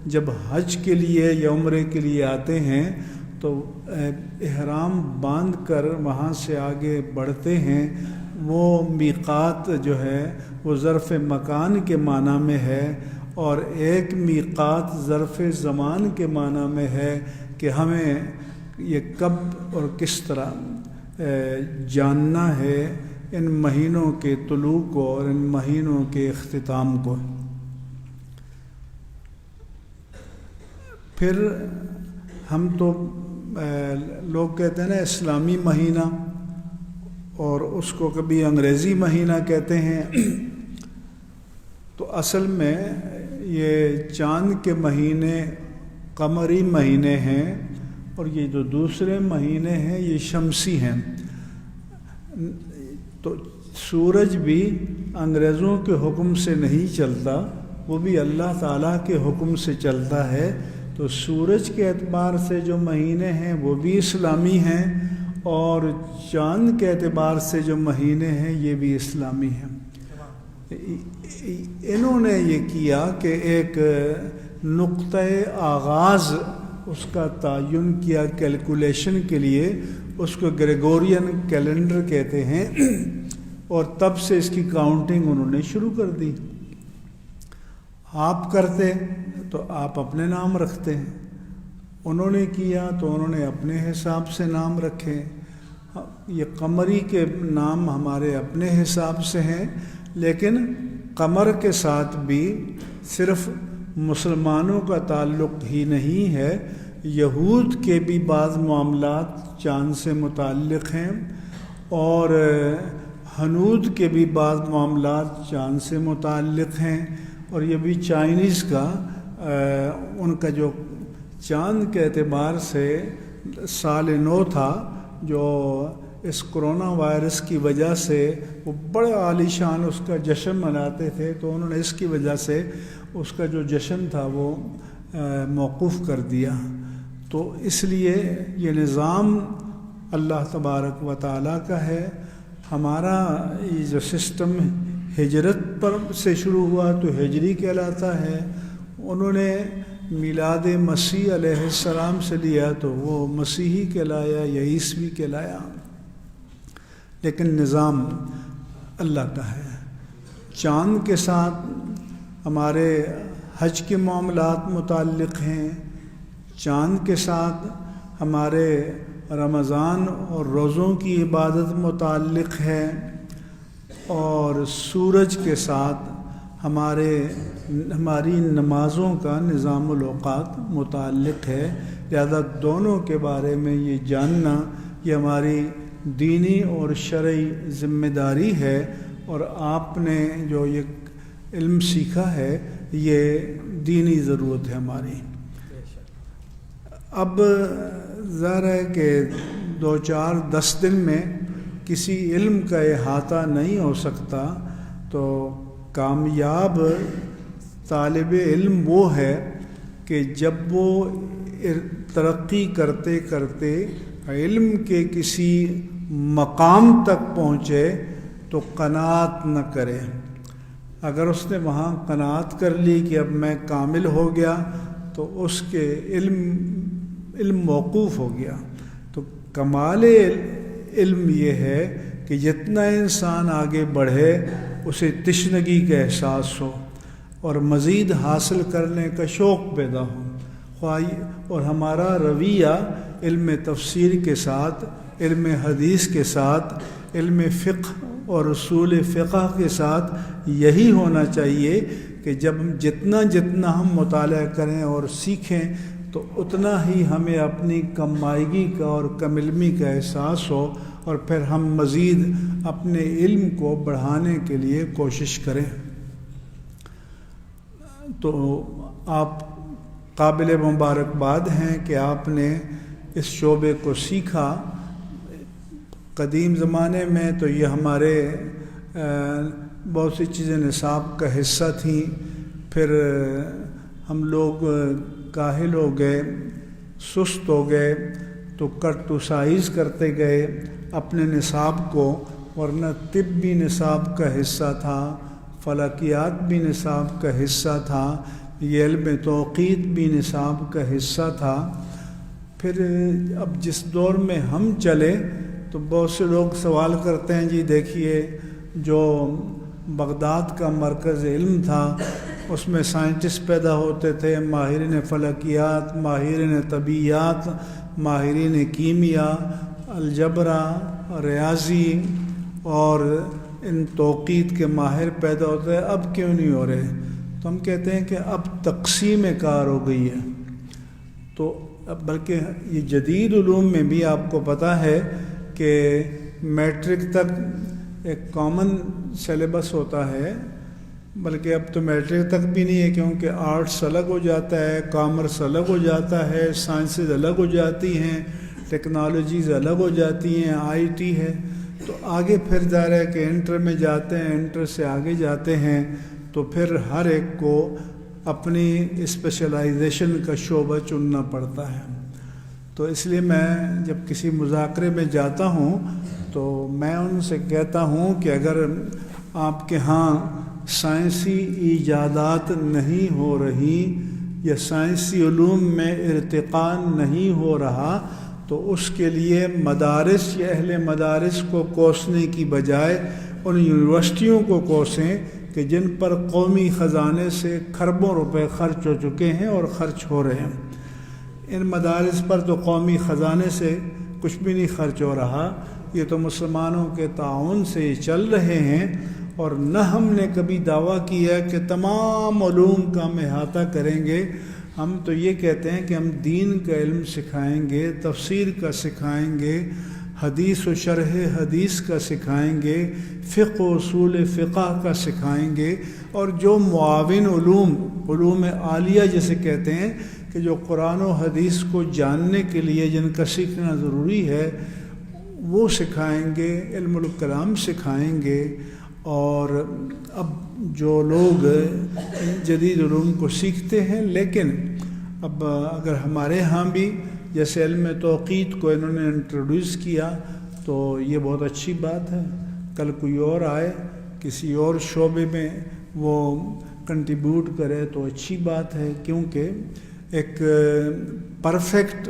جب حج کے لیے یا عمرے کے لیے آتے ہیں تو احرام باندھ کر وہاں سے آگے بڑھتے ہیں، وہ میقات جو ہے وہ ظرف مکان کے معنی میں ہے، اور ایک میقات ظرف زمان کے معنی میں ہے کہ ہمیں یہ کب اور کس طرح جاننا ہے ان مہینوں کے طلوع کو اور ان مہینوں کے اختتام کو۔ پھر ہم تو لوگ کہتے ہیں نا اسلامی مہینہ، اور اس کو کبھی انگریزی مہینہ کہتے ہیں، تو اصل میں یہ چاند کے مہینے قمری مہینے ہیں، اور یہ جو دوسرے مہینے ہیں یہ شمسی ہیں۔ تو سورج بھی انگریزوں کے حکم سے نہیں چلتا، وہ بھی اللہ تعالیٰ کے حکم سے چلتا ہے۔ تو سورج کے اعتبار سے جو مہینے ہیں وہ بھی اسلامی ہیں، اور چاند کے اعتبار سے جو مہینے ہیں یہ بھی اسلامی ہیں۔ انہوں نے یہ کیا کہ ایک نقطۂ آغاز اس کا تعین کیا کیلکولیشن کے لیے، اس کو گریگورین کیلنڈر کہتے ہیں، اور تب سے اس کی کاؤنٹنگ انہوں نے شروع کر دی۔ آپ کرتے تو آپ اپنے نام رکھتے ہیں، انہوں نے کیا تو انہوں نے اپنے حساب سے نام رکھے۔ یہ قمری کے نام ہمارے اپنے حساب سے ہیں، لیکن قمر کے ساتھ بھی صرف مسلمانوں کا تعلق ہی نہیں ہے، یہود کے بھی بعض معاملات چاند سے متعلق ہیں اور ہنود کے بھی بعض معاملات چاند سے متعلق ہیں، اور یہ بھی چائنیز کا ان کا جو چاند کے اعتبار سے سال نو تھا، جو اس کرونا وائرس کی وجہ سے وہ بڑے عالی شان اس کا جشن مناتے تھے، تو انہوں نے اس کی وجہ سے اس کا جو جشن تھا وہ موقوف کر دیا۔ تو اس لیے یہ نظام اللہ تبارک و تعالیٰ کا ہے۔ ہمارا یہ جو سسٹم ہجرت پر سے شروع ہوا تو ہجری کہلاتا ہے، انہوں نے میلاد مسیح علیہ السلام سے لیا تو وہ مسیحی کہلایا یا عیسوی کہلایا، لیکن نظام اللہ کا ہے۔ چاند کے ساتھ ہمارے حج کے معاملات متعلق ہیں، چاند کے ساتھ ہمارے رمضان اور روزوں کی عبادت متعلق ہے، اور سورج کے ساتھ ہماری نمازوں کا نظام الاوقات متعلق ہے۔ لہذا دونوں کے بارے میں یہ جاننا یہ ہماری دینی اور شرعی ذمہ داری ہے، اور آپ نے جو یہ علم سیکھا ہے یہ دینی ضرورت ہے ہماری۔ اب ظاہر ہے کہ 2-4-10 دن میں کسی علم کا احاطہ نہیں ہو سکتا، تو کامیاب طالب علم وہ ہے کہ جب وہ ترقی کرتے کرتے علم کے کسی مقام تک پہنچے تو قناعت نہ کرے۔ اگر اس نے وہاں قناعت کر لی کہ اب میں کامل ہو گیا تو اس کے علم موقوف ہو گیا۔ تو کمال علم یہ ہے کہ جتنا انسان آگے بڑھے اسے تشنگی کا احساس ہو اور مزید حاصل کرنے کا شوق پیدا ہو، اور ہمارا رویہ علم تفسیر کے ساتھ، علم حدیث کے ساتھ، علم فقہ اور اصول فقہ کے ساتھ یہی ہونا چاہیے کہ جتنا ہم مطالعہ کریں اور سیکھیں تو اتنا ہی ہمیں اپنی کم مائگی کا اور کم علمی کا احساس ہو، اور پھر ہم مزید اپنے علم کو بڑھانے کے لیے کوشش کریں۔ تو آپ قابل مبارکباد ہیں کہ آپ نے اس شعبے کو سیکھا۔ قدیم زمانے میں تو یہ ہمارے بہت سی چیزیں نصاب کا حصہ تھیں، پھر ہم لوگ کاہل ہو گئے، سست ہو گئے، تو کرٹوسائز کرتے گئے اپنے نصاب کو، ورنہ طب بھی نصاب کا حصہ تھا، فلکیات بھی نصاب کا حصہ تھا، یہ علم توقیت بھی نصاب کا حصہ تھا۔ پھر اب جس دور میں ہم چلے تو بہت سے لوگ سوال کرتے ہیں، جی دیکھیے جو بغداد کا مرکز علم تھا اس میں سائنٹسٹ پیدا ہوتے تھے، ماہرین فلکیات، ماہرین طبیعیات، ماہرین کیمیا، الجبرا، ریاضی اور ان توقیت کے ماہر پیدا ہوتے ہیں، اب کیوں نہیں ہو رہے؟ تو ہم کہتے ہیں کہ اب تقسیم کار ہو گئی ہے۔ تو بلکہ یہ جدید علوم میں بھی آپ کو پتہ ہے کہ میٹرک تک ایک کامن سلیبس ہوتا ہے، بلکہ اب تو میٹرک تک بھی نہیں ہے، کیونکہ آرٹس الگ ہو جاتا ہے، کامرس الگ ہو جاتا ہے، سائنسز الگ ہو جاتی ہیں، ٹیکنالوجیز الگ ہو جاتی ہیں، آئی ٹی ہے۔ تو آگے پھر ظاہر ہے کہ انٹر میں جاتے ہیں، انٹر سے آگے جاتے ہیں، تو پھر ہر ایک کو اپنی اسپیشلائزیشن کا شعبہ چننا پڑتا ہے۔ تو اس لیے میں جب کسی مذاکرے میں جاتا ہوں تو میں ان سے کہتا ہوں کہ اگر آپ کے ہاں سائنسی ایجادات نہیں ہو رہی یا سائنسی علوم میں ارتقاء نہیں ہو رہا تو اس کے لیے مدارس یا اہل مدارس کو کوسنے کی بجائے ان یونیورسٹیوں کو کوسیں کہ جن پر قومی خزانے سے کھربوں روپے خرچ ہو چکے ہیں اور خرچ ہو رہے ہیں۔ ان مدارس پر تو قومی خزانے سے کچھ بھی نہیں خرچ ہو رہا، یہ تو مسلمانوں کے تعاون سے چل رہے ہیں، اور نہ ہم نے کبھی دعویٰ کیا کہ تمام علوم کا ہم احاطہ کریں گے۔ ہم تو یہ کہتے ہیں کہ ہم دین کا علم سکھائیں گے، تفسیر کا سکھائیں گے، حدیث و شرح حدیث کا سکھائیں گے، فقہ و اصول فقہ کا سکھائیں گے، اور جو معاون علوم عالیہ جسے کہتے ہیں کہ جو قرآن و حدیث کو جاننے کے لیے جن کا سیکھنا ضروری ہے وہ سکھائیں گے، علم الکلام سکھائیں گے۔ اور اب جو لوگ جدید علوم کو سیکھتے ہیں، لیکن اب اگر ہمارے ہاں بھی جیسے علم توقیت کو انہوں نے انٹروڈیوس کیا تو یہ بہت اچھی بات ہے، کل کوئی اور آئے کسی اور شعبے میں وہ کنٹریبیوٹ کرے تو اچھی بات ہے، کیونکہ ایک پرفیکٹ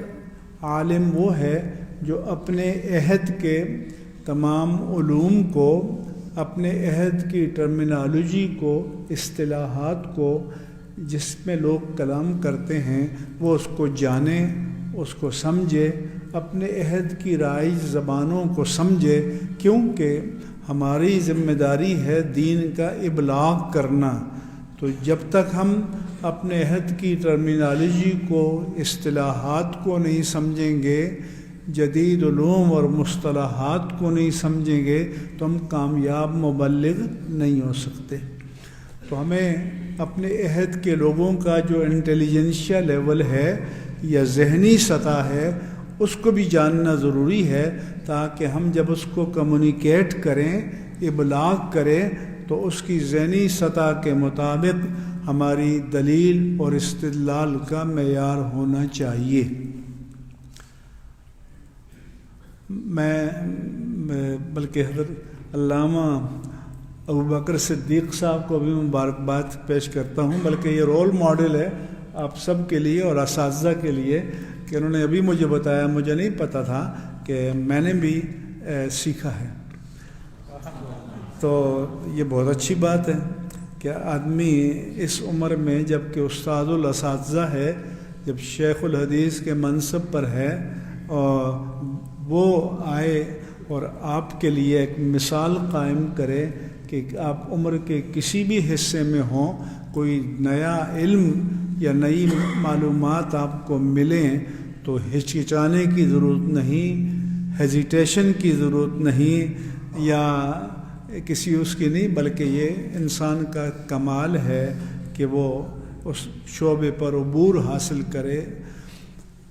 عالم وہ ہے جو اپنے عہد کے تمام علوم کو، اپنے عہد کی ٹرمینالوجی کو، اصطلاحات کو جس میں لوگ کلام کرتے ہیں وہ اس کو جانے، اس کو سمجھے، اپنے عہد کی رائج زبانوں کو سمجھے، کیونکہ ہماری ذمہ داری ہے دین کا ابلاغ کرنا۔ تو جب تک ہم اپنے عہد کی ٹرمینالوجی کو، اصطلاحات کو نہیں سمجھیں گے، جدید علوم اور مصطلحات کو نہیں سمجھیں گے تو ہم کامیاب مبلغ نہیں ہو سکتے۔ تو ہمیں اپنے عہد کے لوگوں کا جو انٹیلیجنشیا لیول ہے یا ذہنی سطح ہے اس کو بھی جاننا ضروری ہے، تاکہ ہم جب اس کو کمیونیکیٹ کریں، ابلاغ کریں تو اس کی ذہنی سطح کے مطابق ہماری دلیل اور استدلال کا معیار ہونا چاہیے۔ میں بلکہ حضرت علامہ ابوبکر صدیق صاحب کو بھی مبارکباد پیش کرتا ہوں، بلکہ یہ رول ماڈل ہے آپ سب کے لیے اور اساتذہ کے لیے کہ انہوں نے ابھی مجھے بتایا، مجھے نہیں پتہ تھا کہ میں نے بھی سیکھا ہے۔ تو یہ بہت اچھی بات ہے کہ آدمی اس عمر میں جب کہ استاد الاساتذہ ہے، جب شیخ الحدیث کے منصب پر ہے، اور وہ آئے اور آپ کے لیے ایک مثال قائم کرے کہ آپ عمر کے کسی بھی حصے میں ہوں، کوئی نیا علم یا نئی معلومات آپ کو ملیں تو ہچکچانے کی ضرورت نہیں، ہیزیٹیشن کی ضرورت نہیں، یا کسی اس کی نہیں، بلکہ یہ انسان کا کمال ہے کہ وہ اس شعبے پر عبور حاصل کرے۔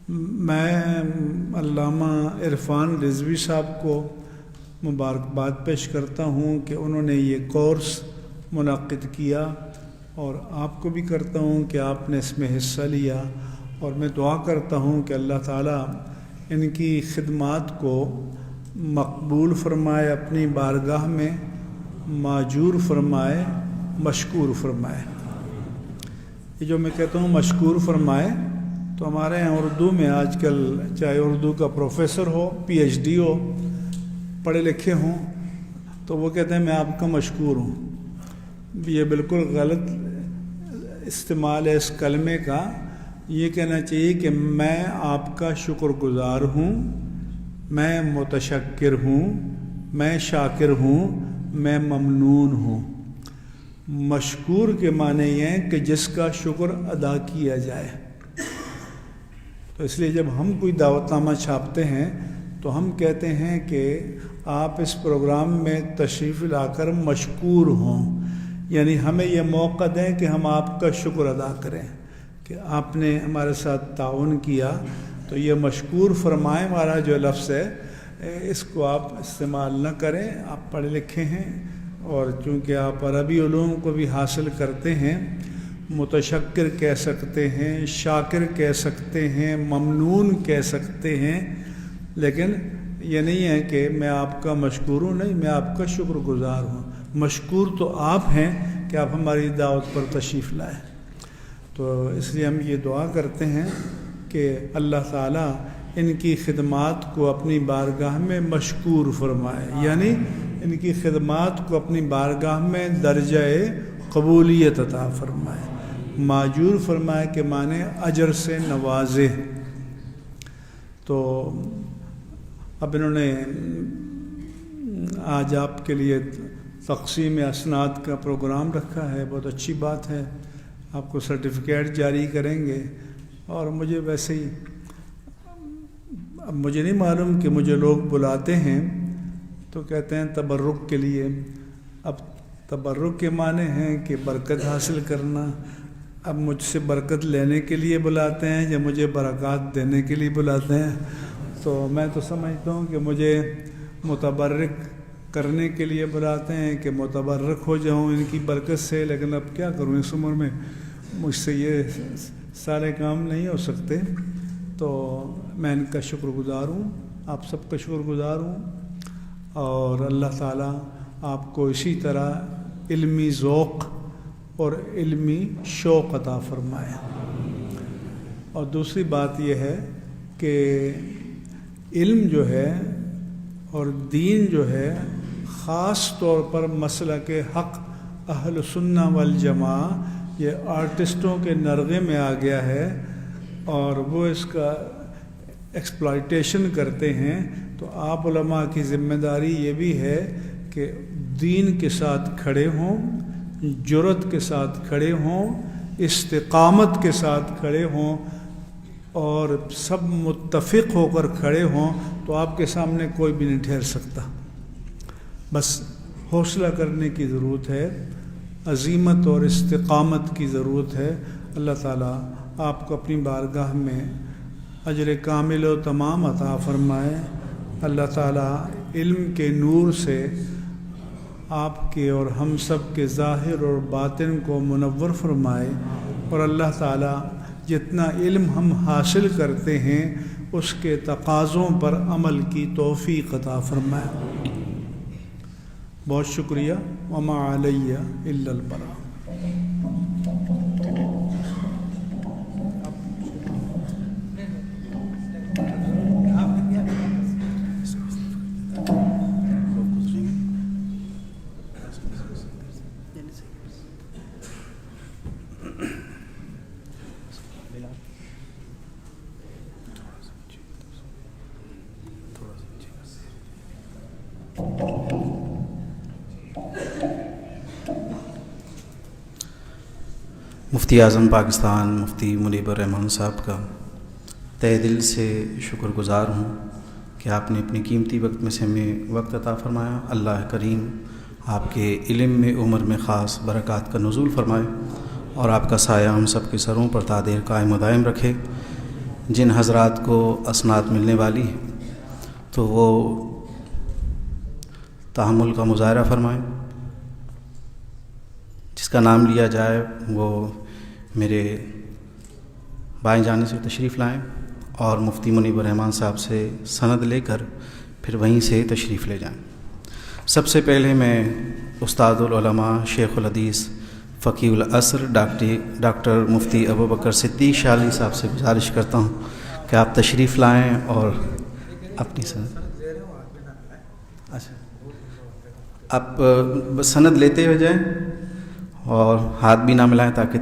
میں علامہ عرفان رضوی صاحب کو مبارکباد پیش کرتا ہوں کہ انہوں نے یہ کورس منعقد کیا، اور آپ کو بھی کرتا ہوں کہ آپ نے اس میں حصہ لیا، اور میں دعا کرتا ہوں کہ اللہ تعالیٰ ان کی خدمات کو مقبول فرمائے، اپنی بارگاہ میں ماجور فرمائے، مشکور فرمائے۔ یہ جو میں کہتا ہوں مشکور فرمائے، تو ہمارے یہاں اردو میں آج کل چاہے اردو کا پروفیسر ہو، پی ایچ ڈی ہو، پڑھے لکھے ہوں، تو وہ کہتے ہیں میں آپ کا مشکور ہوں۔ یہ بالکل غلط استعمال ہے اس کلمے کا۔ یہ کہنا چاہیے کہ میں آپ کا شکر گزار ہوں، میں متشکر ہوں، میں شاکر ہوں، میں ممنون ہوں۔ مشکور کے معنی یہ ہیں کہ جس کا شکر ادا کیا جائے۔ تو اس لیے جب ہم کوئی دعوت نامہ چھاپتے ہیں تو ہم کہتے ہیں کہ آپ اس پروگرام میں تشریف لا کر مشکور ہوں، یعنی ہمیں یہ موقع دیں کہ ہم آپ کا شکر ادا کریں کہ آپ نے ہمارے ساتھ تعاون کیا۔ تو یہ مشکور فرمائیں والا جو لفظ ہے اس کو آپ استعمال نہ کریں۔ آپ پڑھے لکھے ہیں اور چونکہ آپ عربی علوم کو بھی حاصل کرتے ہیں، متشکر کہہ سکتے ہیں، شاکر کہہ سکتے ہیں، ممنون کہہ سکتے ہیں، لیکن یہ نہیں ہے کہ میں آپ کا مشکور ہوں، نہیں، میں آپ کا شکر گزار ہوں۔ مشکور تو آپ ہیں کہ آپ ہماری دعوت پر تشریف لائیں۔ تو اس لیے ہم یہ دعا کرتے ہیں کہ اللہ تعالیٰ ان کی خدمات کو اپنی بارگاہ میں مشکور فرمائے، یعنی ان کی خدمات کو اپنی بارگاہ میں درجہ قبولیت عطا فرمائے۔ ماجور فرمائے کہ معنی اجر سے نوازے۔ تو اب انہوں نے آج آپ کے لیے تقسیم اسناد کا پروگرام رکھا ہے، بہت اچھی بات ہے۔ آپ کو سرٹیفکیٹ جاری کریں گے. اور مجھے ویسے ہی اب مجھے نہیں معلوم کہ مجھے لوگ بلاتے ہیں تو کہتے ہیں تبرک کے لیے. اب تبرک کے معنی ہیں کہ برکت حاصل کرنا. اب مجھ سے برکت لینے کے لیے بلاتے ہیں یا مجھے برکات دینے کے لیے بلاتے ہیں؟ تو میں تو سمجھتا ہوں کہ مجھے متبرک کرنے کے لیے بلاتے ہیں کہ متبرک ہو جاؤں ان کی برکت سے. لیکن اب کیا کروں، اس عمر میں مجھ سے یہ سارے کام نہیں ہو سکتے. تو میں ان کا شکر گزار ہوں، آپ سب کا شکر گزار ہوں. اور اللہ تعالیٰ آپ کو اسی طرح علمی ذوق اور علمی شوق عطا فرمائے. اور دوسری بات یہ ہے کہ علم جو ہے اور دین جو ہے خاص طور پر مسلک حق اہل سنہ والجماعہ یہ آرٹسٹوں کے نرغے میں آ گیا ہے اور وہ اس کا ایکسپلائٹیشن کرتے ہیں. تو آپ علماء کی ذمہ داری یہ بھی ہے کہ دین کے ساتھ کھڑے ہوں، جرأت کے ساتھ کھڑے ہوں، استقامت کے ساتھ کھڑے ہوں اور سب متفق ہو کر کھڑے ہوں تو آپ کے سامنے کوئی بھی نہیں ٹھہر سکتا. بس حوصلہ کرنے کی ضرورت ہے، عزیمت اور استقامت کی ضرورت ہے. اللہ تعالیٰ آپ کو اپنی بارگاہ میں اجر کامل و تمام عطا فرمائے. اللہ تعالیٰ علم کے نور سے آپ کے اور ہم سب کے ظاہر اور باطن کو منور فرمائے. اور اللہ تعالیٰ جتنا علم ہم حاصل کرتے ہیں اس کے تقاضوں پر عمل کی توفیق عطا فرمائے. بہت شکریہ. وما علیہ الا البلاغ.
مفتی اعظم پاکستان مفتی منیب الرحمان صاحب کا تہ دل سے شکر گزار ہوں کہ آپ نے اپنے قیمتی وقت میں سے ہمیں وقت عطا فرمایا. اللہ کریم آپ کے علم میں عمر میں خاص برکات کا نزول فرمائے اور آپ کا سایہ ہم سب کے سروں پر تا دیر قائم و دائم رکھے. جن حضرات کو اسناد ملنے والی ہیں تو وہ تحمل کا مظاہرہ فرمائیں. جس کا نام لیا جائے وہ میرے بائیں جانے سے تشریف لائیں اور مفتی منیب الرحمان صاحب سے سند لے کر پھر وہیں سے تشریف لے جائیں. سب سے پہلے میں استاد العلماء شیخ الحدیث فقیہ العصر ڈاکٹر مفتی ابوبکر صدیق شاہ علی صاحب سے گزارش کرتا ہوں کہ آپ تشریف لائیں اور اپنی سند آپ سند لیتے ہوئے جائیں اور ہاتھ بھی نہ ملائیں تاکہ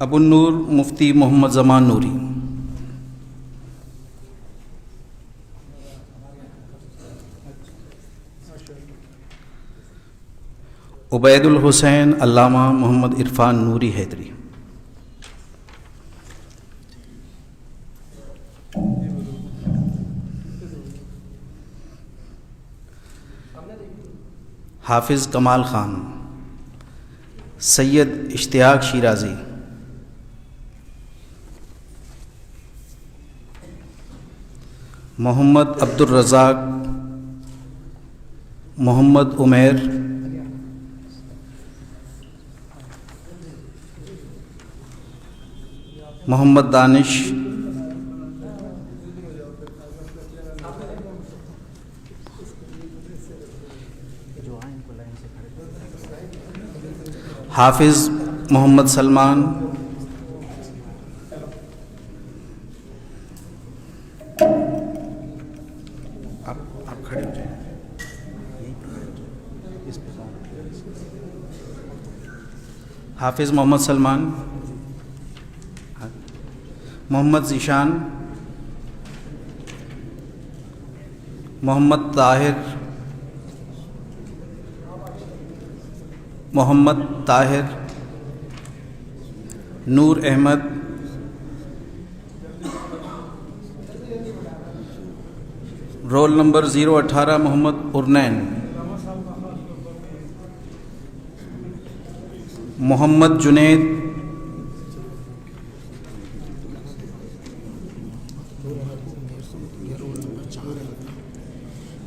ابو النور مفتی محمد زمان نوری. عبید الحسین علامہ محمد عرفان نوری حیدری. حافظ کمال خان. سید اشتیاق شیرازی. محمد عبد الرزاق. محمد عمیر. محمد دانش. حافظ محمد سلمان. آپ کھڑے ہو جائیں. حافظ محمد سلمان، محمد ذیشان، محمد طاہر، محمد طاہر، نور احمد، رول نمبر 018 محمد ارنین، محمد جنید،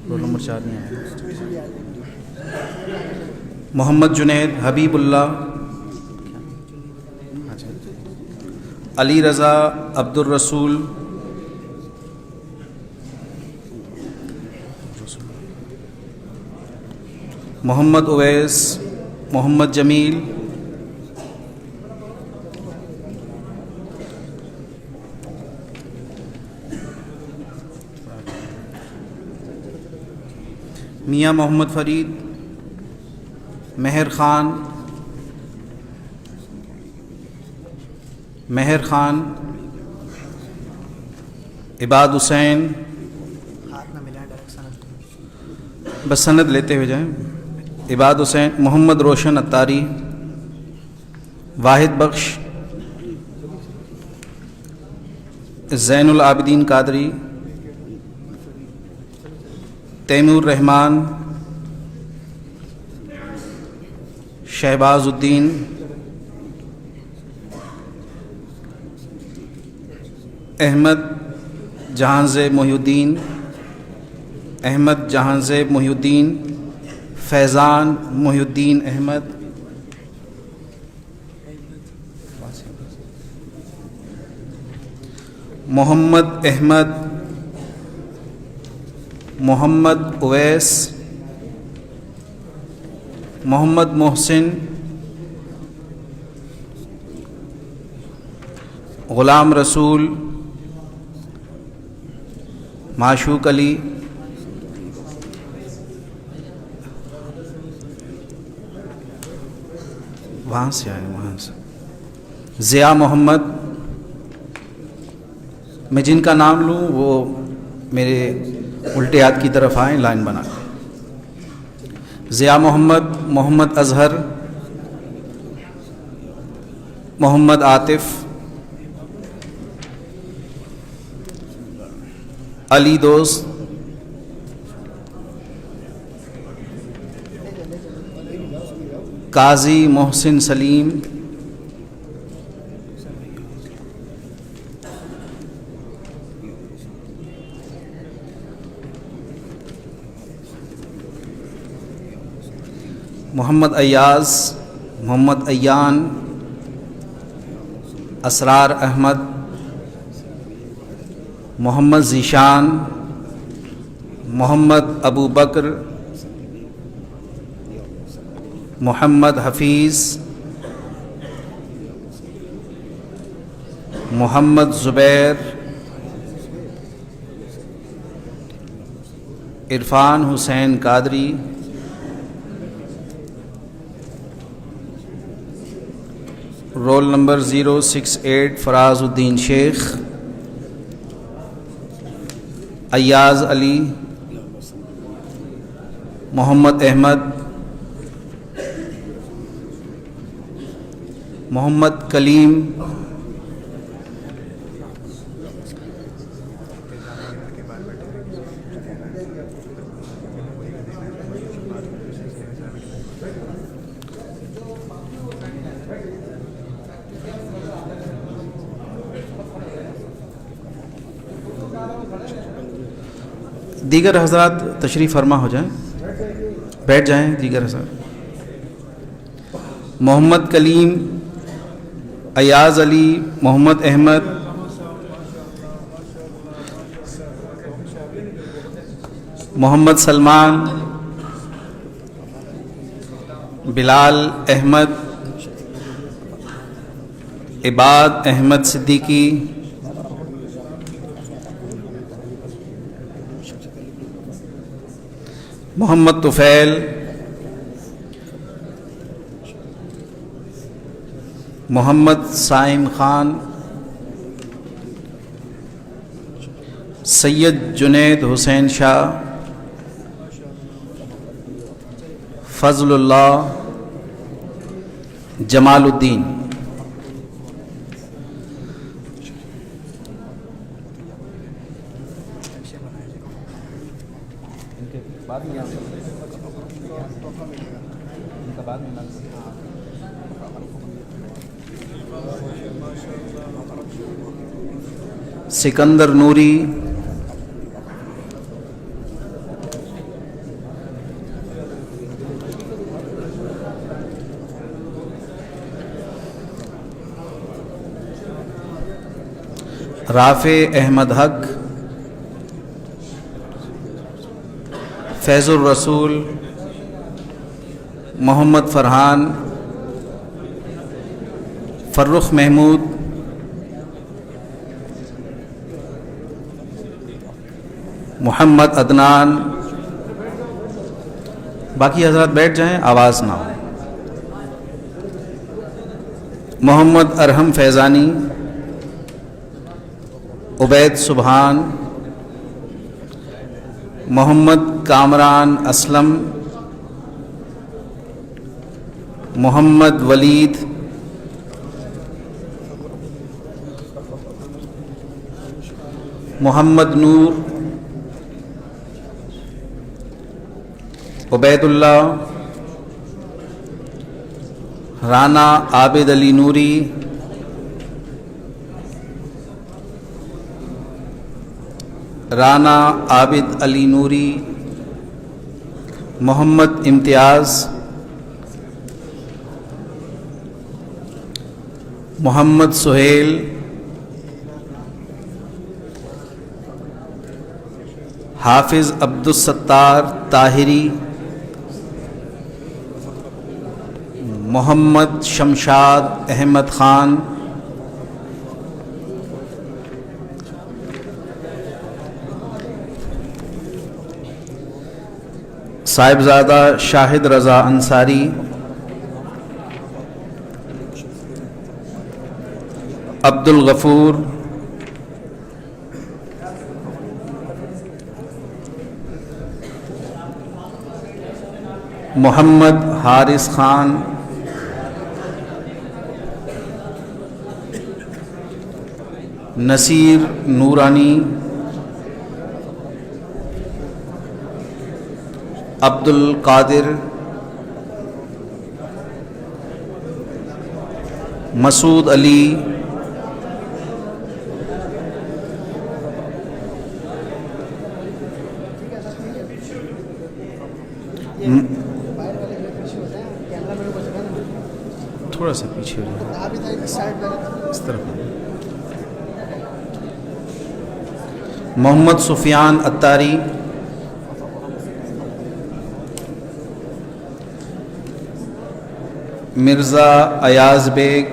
رول نمبر 4 میں آیا، محمد جنید، حبیب اللہ، علی رضا، عبد الرسول، محمد اویس، محمد جمیل، میاں محمد فرید، مہر خان، مہر خان، عباد حسین، بس سند لیتے ہوئے جائیں، عباد حسین، محمد روشن اتاری، واحد بخش، زین العابدین قادری، تیمور رحمان، شہباز الدین، احمد جہانزیب محی الدین، احمد جہانزیب محی الدین، فیضان محی الدین احمد، محمد احمد، محمد اویس، محمد محسن، غلام رسول، معشوق علی، وہاں سے آئے، وہاں سے ضیاء محمد، میں جن کا نام لوں وہ میرے الٹے ہاتھ کی طرف آئیں، لائن بنا کے، ضیاء محمد، محمد اظہر، محمد عاطف، علی دوست، قاضی محسن سلیم، محمد ایاز، محمد ایان، اسرار احمد، محمد ذیشان، محمد ابو بکر، محمد حفیظ، محمد زبیر، عرفان حسین قادری، رول نمبر 068 فراز الدین شیخ، ایاز علی، محمد احمد، محمد کلیم، دیگر حضرات تشریف فرما ہو جائیں، بیٹھ جائیں دیگر حضرات۔ محمد کلیم، ایاز علی، محمد احمد، محمد سلمان، بلال احمد، عباد احمد صدیقی، محمد طفیل، محمد سائم خان، سید جنید حسین شاہ، فضل اللہ، جمال الدین۔ سکندر نوری، رافع احمد حق، فیض الرسول، محمد فرحان، فرخ محمود، محمد عدنان۔ باقی حضرات بیٹھ جائیں، آواز نہ ہو۔ محمد ارحم فیضانی، عبید سبحان، محمد کامران اسلم، محمد ولید، محمد نور، عبید اللہ، رانا عابد علی نوری، رانا عابد علی نوری، محمد امتیاز، محمد سہیل، حافظ عبدالستار طاہری، محمد شمشاد احمد خان، صاحبزادہ شاہد رضا انصاری، عبد الغفور، محمد حارث خان، نصیر نورانی، عبد القادر، مسعود علی، تھوڑا سا پیچھے ہو جائے اس طرف، محمد سفیان اتاری، مرزا ایاز بیگ،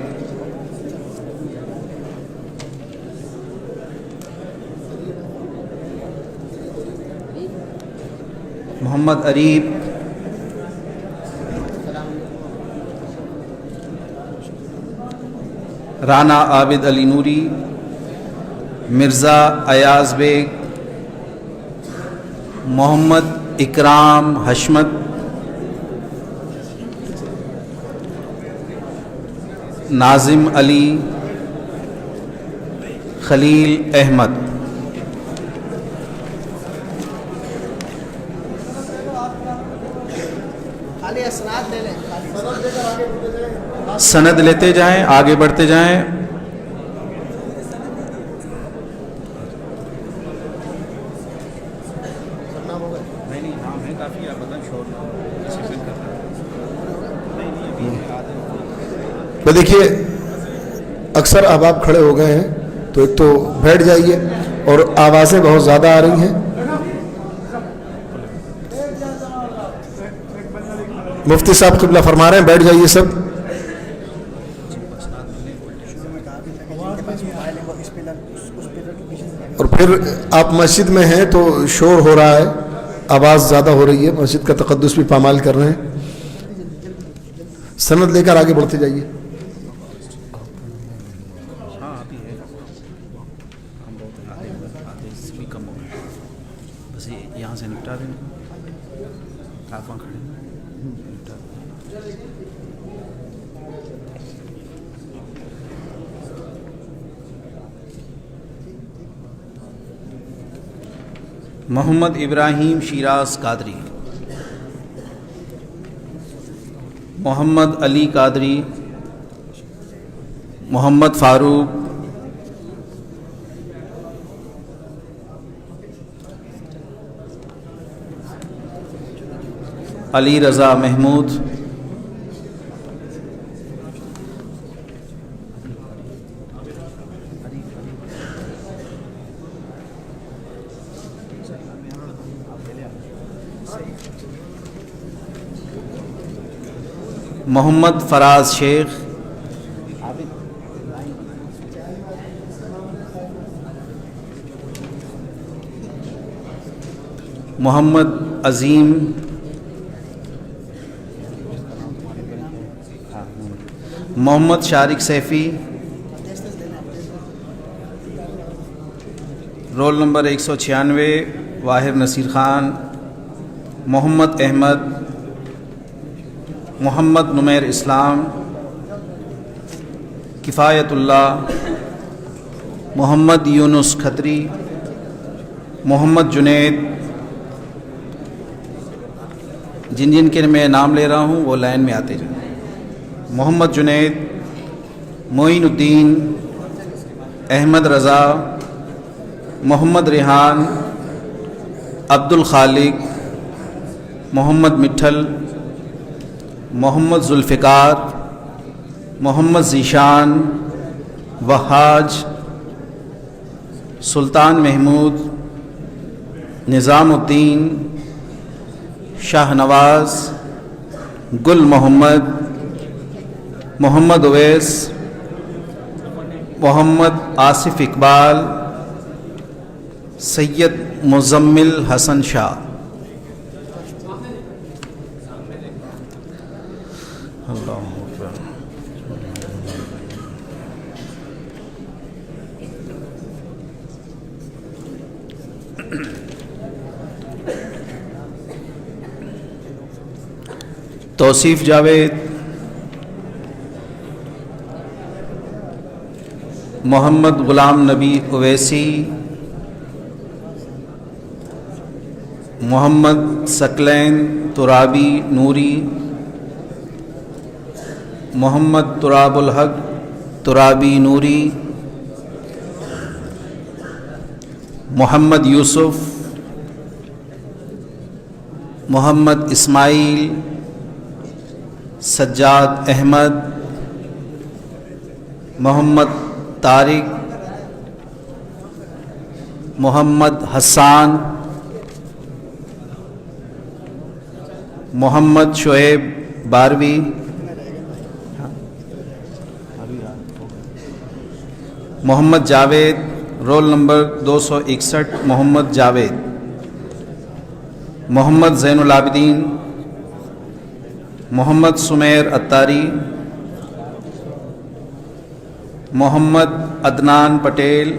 محمد عریب، رانا عابد علی نوری، مرزا ایاز بیگ، محمد اکرام حشمت، ناظم علی، خلیل احمد۔ سند لیتے جائیں، آگے بڑھتے جائیں۔
دیکھیے اکثر احباب کھڑے ہو گئے ہیں تو ایک تو بیٹھ جائیے، اور آوازیں بہت زیادہ آ رہی ہیں۔ مفتی صاحب قبلہ فرما رہے ہیں، بیٹھ جائیے سب۔ اور پھر آپ مسجد میں ہیں تو شور ہو رہا ہے، آواز زیادہ ہو رہی ہے، مسجد کا تقدس بھی پامال کر رہے ہیں۔ سند لے کر آگے بڑھتے جائیے۔
چیزیں نپٹا دیں آپ وہاں کھڑے نپٹا دیں. محمد ابراہیم شیراز قادری, محمد علی قادری, محمد فاروق, علی رضا محمود, محمد فراز شیخ, محمد عظیم, محمد شارق سیفی, رول نمبر 196 واحد نصیر خان, محمد احمد, محمد نمیر اسلام, کفایت اللہ, محمد یونس کھتری, محمد جنید. جن کے میں نام لے رہا ہوں وہ لائن میں آتے جائیں. محمد جنید, معین الدین, احمد رضا, محمد ریحان, عبد الخالق, محمد مٹھل, محمد ذوالفقار, محمد ذیشان, وہاج, سلطان محمود, نظام الدین, شاہ نواز, گل محمد, محمد اویس, محمد آصف اقبال, سید مزمل حسن شاہ. اللہ اکبر. توصیف جاوید, محمد غلام نبی اویسی, محمد ثقلین ترابی نوری, محمد تراب الحق ترابی نوری, محمد یوسف, محمد اسماعیل, سجاد احمد, محمد طارق, محمد حسان, محمد شعیب باروی, محمد جاوید, رول نمبر 261 محمد جاوید, محمد زین العابدین, محمد سمیر اتاری, محمد عدنان پٹیل,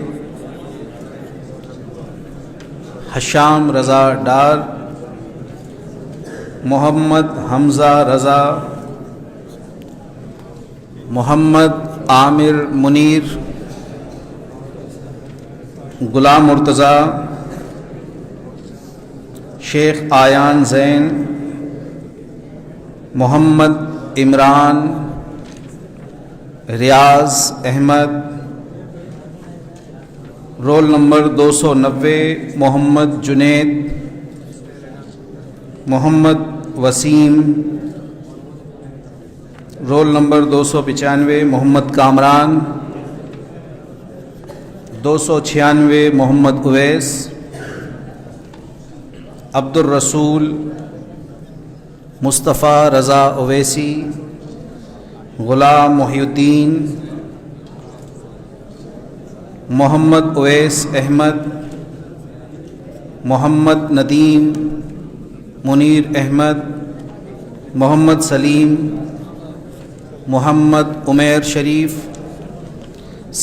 حشام رضا ڈار, محمد حمزہ رضا, محمد عامر منیر, غلام مرتضیٰ, شیخ آیان زین, محمد عمران, ریاض احمد, رول نمبر 290 محمد جنید, محمد وسیم, رول نمبر 295 محمد کامران, 296 محمد اویس, عبد الرسول, مصطفیٰ رضا اویسی, غلام محی الدین, محمد اویس احمد, محمد ندیم, منیر احمد, محمد سلیم, محمد عمیر شریف,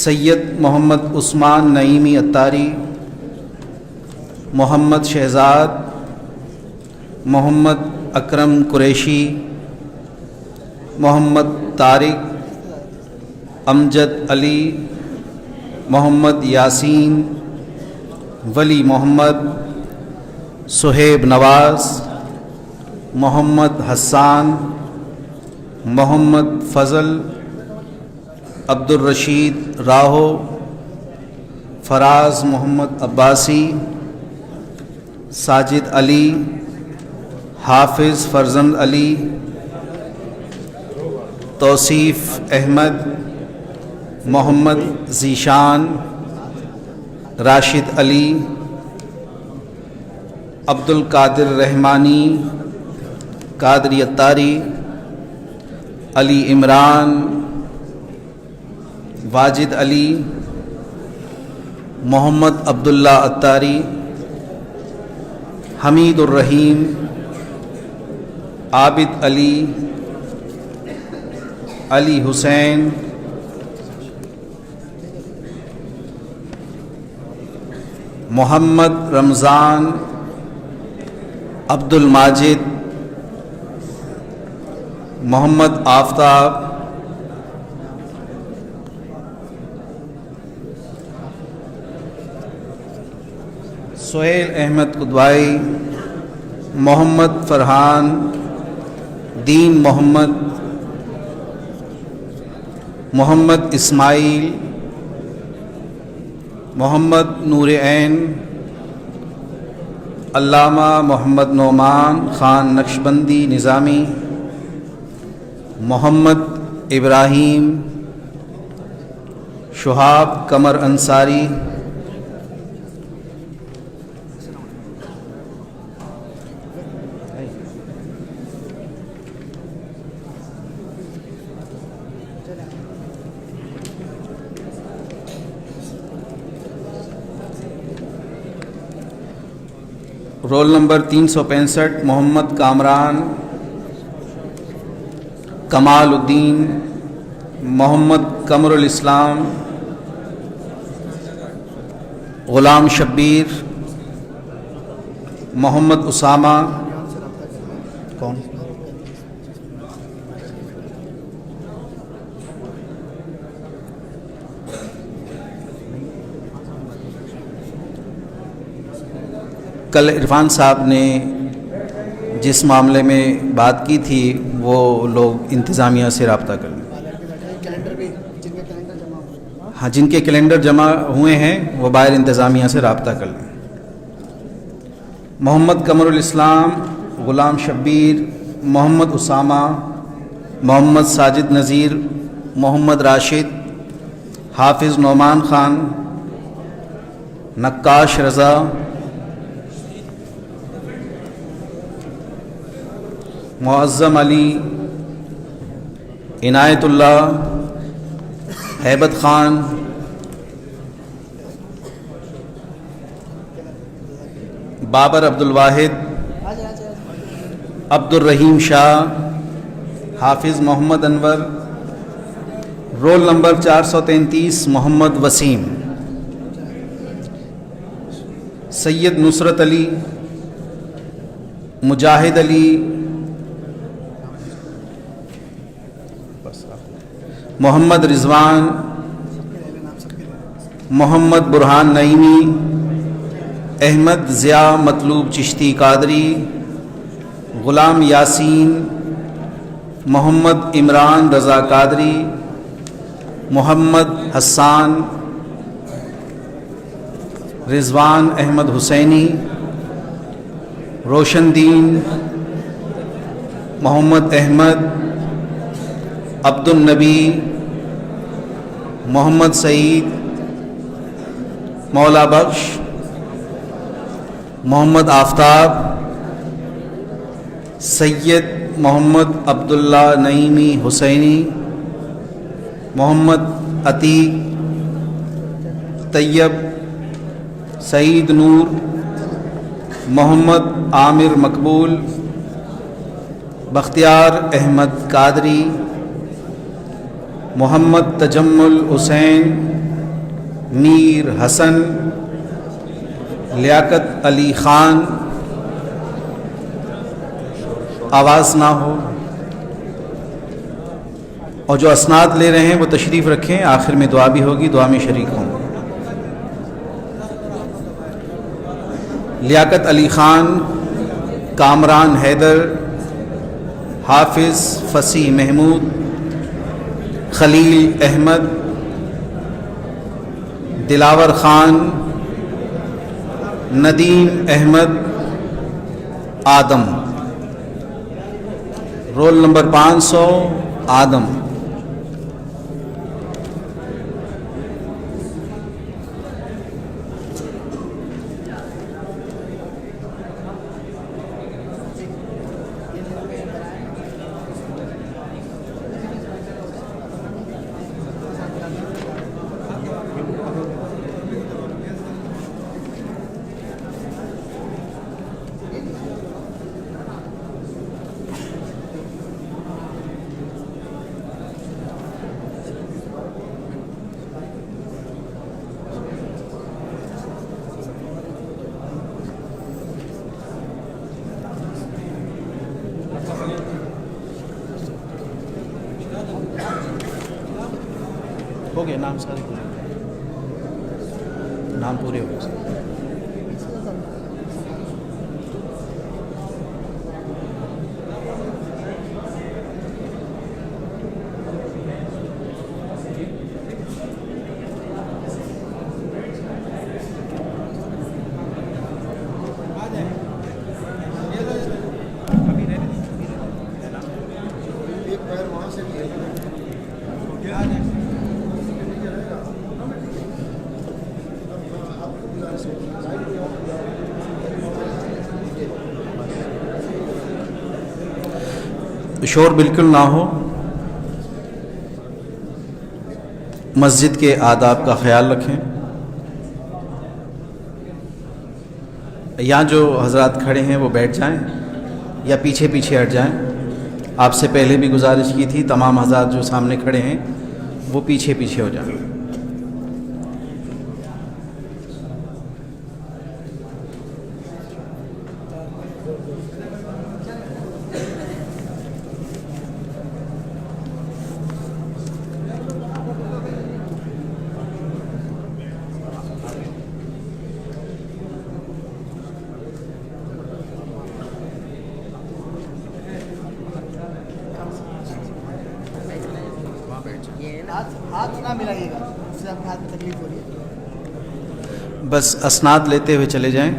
سید محمد عثمان نعیمی اتاری, محمد شہزاد, محمد اکرم قریشی، محمد طارق، امجد علی، محمد یاسین، ولی محمد، صہیب نواز، محمد حسان، محمد فضل، عبدالرشید راہو، فراز محمد عباسی، ساجد علی، حافظ فرزند علی، توصیف احمد، محمد ذیشان، راشد علی، عبدالقادر رحمانی، قادری اتاری، علی عمران، واجد علی، محمد عبداللہ اتاری، حمید الرحیم، عابد علی، علی حسین، محمد رمضان، عبد الماجد، محمد آفتاب، سہیل احمد قدوائی، محمد فرحان، دین محمد، محمد اسماعیل، محمد نور عین، علامہ محمد نعمان خان نقشبندی نظامی، محمد ابراہیم، شہاب قمر انصاری، رول نمبر 365 محمد کامران، کمال الدین، محمد قمر الاسلام، غلام شبیر، محمد اسامہ، کون کل عرفان صاحب نے جس معاملے میں بات کی تھی وہ لوگ انتظامیہ سے رابطہ کر لیں۔ ہاں، جن کے کیلنڈر جمع ہوئے ہیں وہ باہر انتظامیہ سے رابطہ کر لیں۔ محمد قمر الاسلام، غلام شبیر، محمد اسامہ، محمد ساجد نذیر، محمد راشد، حافظ نعمان خان، نقاش رضا، معظم علی، عنایت اللہ، ہیبت خان، بابر عبدالواحد، عبدالرحیم شاہ، حافظ محمد انور، رول نمبر 433 محمد وسیم، سید نصرت علی، مجاہد علی، محمد رضوان، محمد برہان نعیمی، احمد ضیاء مطلوب چشتی قادری، غلام یاسین، محمد عمران رضا قادری، محمد حسان، رضوان احمد حسینی، روشن دین، محمد احمد، عبد النبی، محمد سعید، مولا بخش، محمد آفتاب، سید محمد عبداللہ نعیمی حسینی، محمد عتیق، طیب، سعید نور، محمد عامر مقبول، بختیار احمد قادری، محمد تجمل حسین، میر حسن، لیاقت علی خان، آواز نہ ہو، اور جو اسناد لے رہے ہیں وہ تشریف رکھیں، آخر میں دعا بھی ہوگی، دعا میں شریک ہوں۔ لیاقت علی خان، کامران حیدر، حافظ فصیح محمود، خلیل احمد، دلاور خان، ندیم احمد، آدم۔ رول نمبر 500 آدم۔ ہو گئے نام سارے پورے، نام پورے ہو گئے۔ شور بالکل نہ ہو، مسجد کے آداب کا خیال رکھیں۔ یہاں جو حضرات کھڑے ہیں وہ بیٹھ جائیں یا پیچھے پیچھے ہٹ جائیں۔ آپ سے پہلے بھی گزارش کی تھی، تمام حضرات جو سامنے کھڑے ہیں وہ پیچھے پیچھے ہو جائیں۔
ہاتھ نہ ملائیے گا، اس سے آپ کے ہاتھ میں تکلیف ہو رہی ہے۔
بس اسناد لیتے ہوئے چلے جائیں۔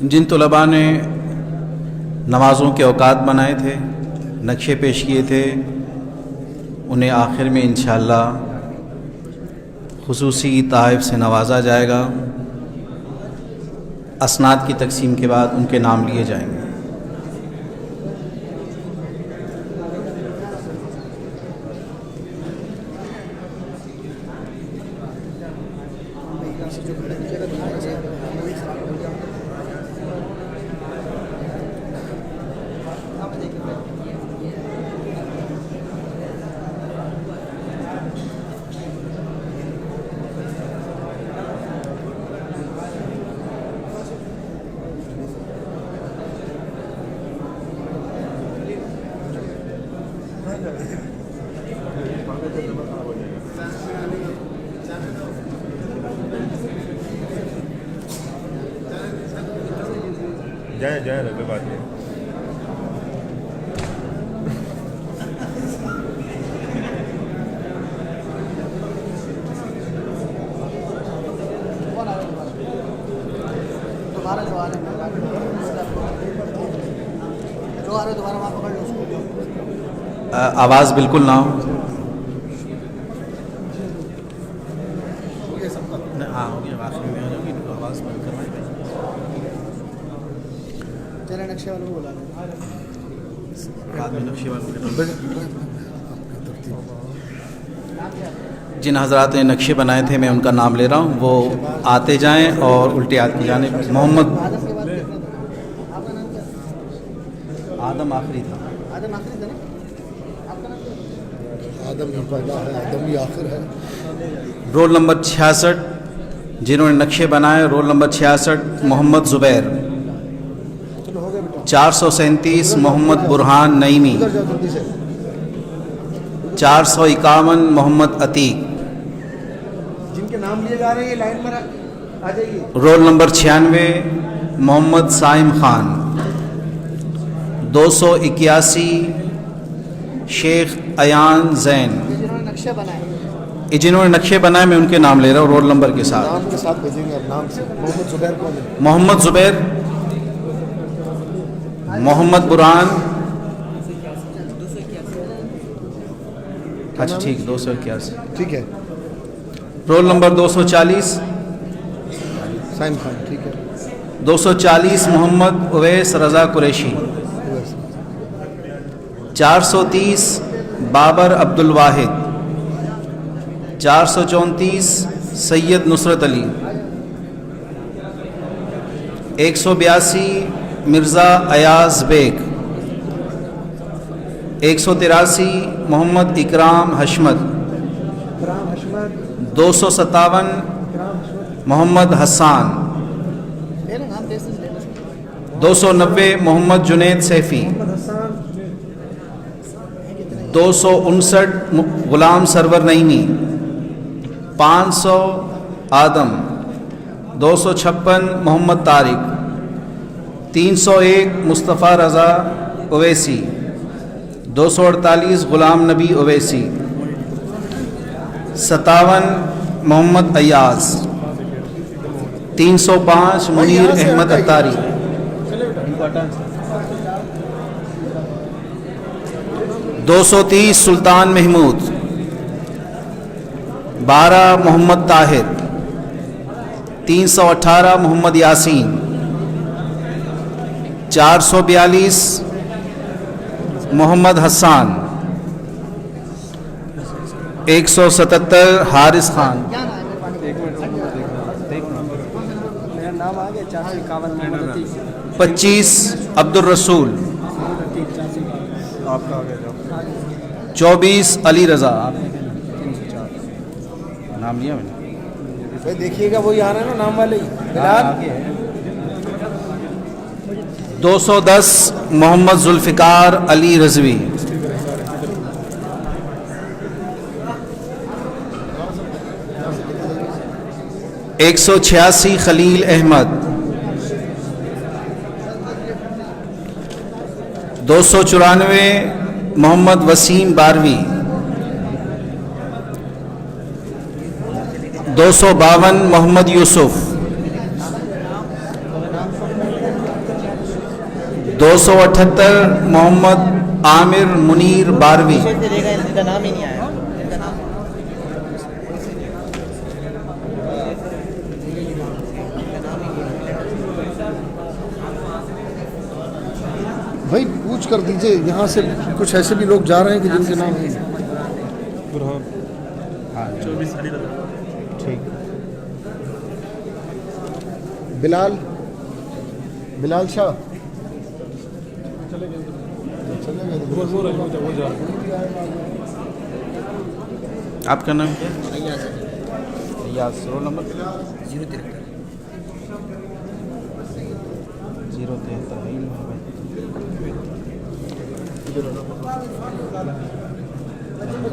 جن طلباء نے نمازوں کے اوقات بنائے تھے، نقشے پیش کیے تھے، انہیں آخر میں انشاءاللہ خصوصی تحائف سے نوازا جائے گا۔ اسناد کی تقسیم کے بعد ان کے نام لیے جائیں گے۔
جائیں کوئی بات نہیں۔
دوبارہ جو آ رہے ہیں دوبارہ وہاں پکڑ لو اس کو۔
آواز بالکل نہ ہو۔ ہاں ہو گیا، آخر میں ہو جائے گی تو آواز بند کروائیں۔
چلے نقشے والوں کو بلا لیں،
بعد میں نقشے والوں کے جن حضرات نے نقشے بنائے تھے میں ان کا نام لے رہا ہوں، وہ آتے جائیں اور الٹے ہاتھ کی جانب۔ محمد
آدم کے بعد دیکھنا تھا آپ کا نام کیا؟
آدم آخری تھا.
آدم آخری تھا نا. آپ کا نام کیا ہے؟
آدم ہی پہلا ہے، آدم ہی آخر ہے.
رول نمبر 66 جنہوں نے نقشے بنائے، رول نمبر 66 محمد زبیر. 437 محمد برہان نعیمی. 451 محمد عتیق.
جن کے نام لیے جا رہے ہیں یہ لائن پر آ جائیے.
رول نمبر 96 محمد سائم خان. 281 شیخ ایان زین.
جنہوں نے نقشہ بنائے.
یہ جنہوں نے نقشے بنائے میں ان کے نام لے رہا ہوں رول نمبر کے ساتھ.
نام کے ساتھ بھیجیں گے اب نام سے. محمد زبیر کون ہے؟
محمد زبیر، محمد برہان. اچھا ٹھیک، 281.
ٹھیک ہے.
رول نمبر 240
سائم خان. ٹھیک ہے.
240 محمد اویس رضا قریشی. 430 بابر عبد الواحد. 434 سید نصرت علی. 182 مرزا ایاز بیگ. 183 محمد اکرام حشمت. 257 محمد حسان. 290 محمد جنید سیفی. 259 غلام سرور نعیمی. 500 آدم. 256 محمد طارق. 301 مصطفیٰ رضا اویسی. 248 غلام نبی اویسی. 57 محمد ایاز. 305 منیر احمد اتاری. 230 سلطان محمود. 12 محمد طاہر. 318 محمد یاسین. 442 محمد حسان. 177 حارث خان.
کیا نام ہے؟ میرا نام آ گیا. 451 محمد عتیق.
25 عبد الرسول. 24 علی رضا. نام لیا میں نے.
بھائی دیکھیے گا وہی آ رہا ہے نا نام والے ہی. بلال.
210 محمد ذوالفقار علی رضوی. 186 خلیل احمد. 294 محمد وسیم باروی. 252 محمد یوسف. 278 محمد عامر منیر باروی.
ان کا نام ہی نہیں آیا. ان کا نام
بھائی پوچھ کر دیجئے یہاں سے. کچھ ایسے بھی لوگ جا رہے ہیں کہ جن کے نام ہیں. ٹھیک. بلال. بلال شاہ.
آپ کا نام کیا؟ ایاز. Roll number 073.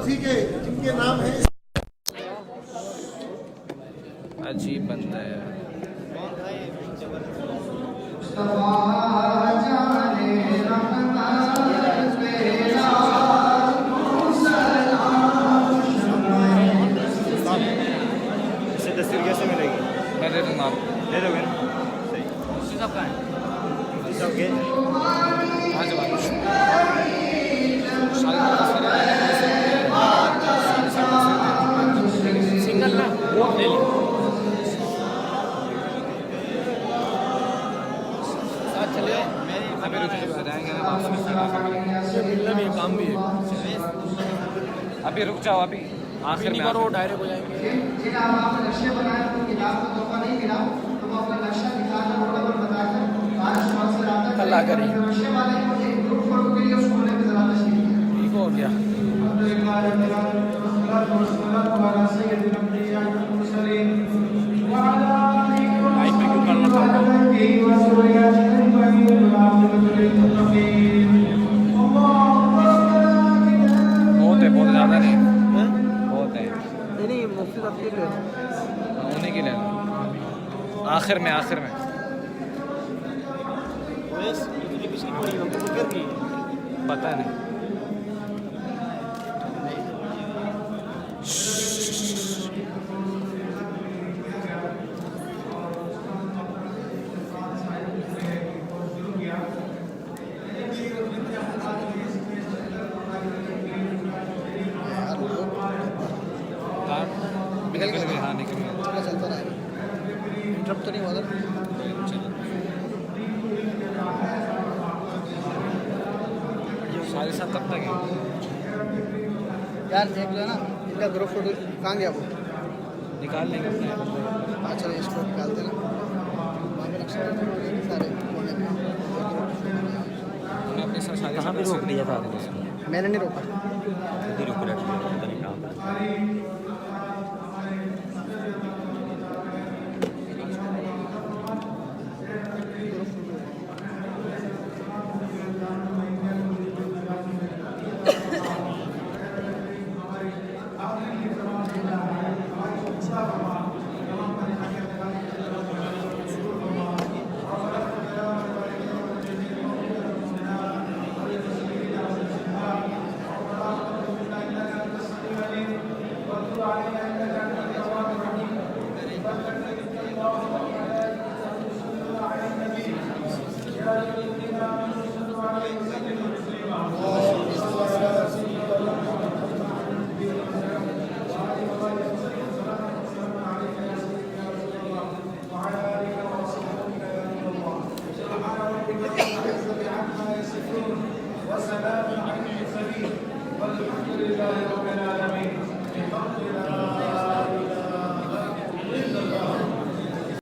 ٹھیک ہے. جن کے نام ہیں
عجیب بندہ ہے.
تصویر کیسے ملے گی؟
میں دے دوں گا. آپ
دے دو گے نا؟
مفتی صاحب کہاں ہیں؟
مفتی صاحب گئے؟
کہاں سے بات؟ سنگل نا لے لیں. ساتھ چلے ابھی رک کے بتائیں گے. ملنا بھی کام بھی ہے. ابھی رک جاؤ. ابھی آخر میں وہ ڈائریکٹ ہو جائیں گے. اللہ کرے.
ہو گیا. بہت ہے, بہت زیادہ نہیں, بہت ہے.
نہیں مفتی صاحب کے
انہیں کی لینا آخر میں, آخر میں. پتہ نہیں. نکل گئے, ہاں نکل گئے.
چلتا رہے انٹرپٹ تو نہیں ہوا تھا.
سارے ساتھ کب تک ہے
یار دیکھ لو نا ان کا گروپ فوٹو کہاں گیا وہ
نکال لیں گے اپنے.
اچھا اس کو نکالتے نا وہاں پہ نقشہ سارے
میں اپنے ساتھ سارے کہاں پہ روک لیا تھا.
میں نے نہیں روکا.
والحمد لله رب العالمين.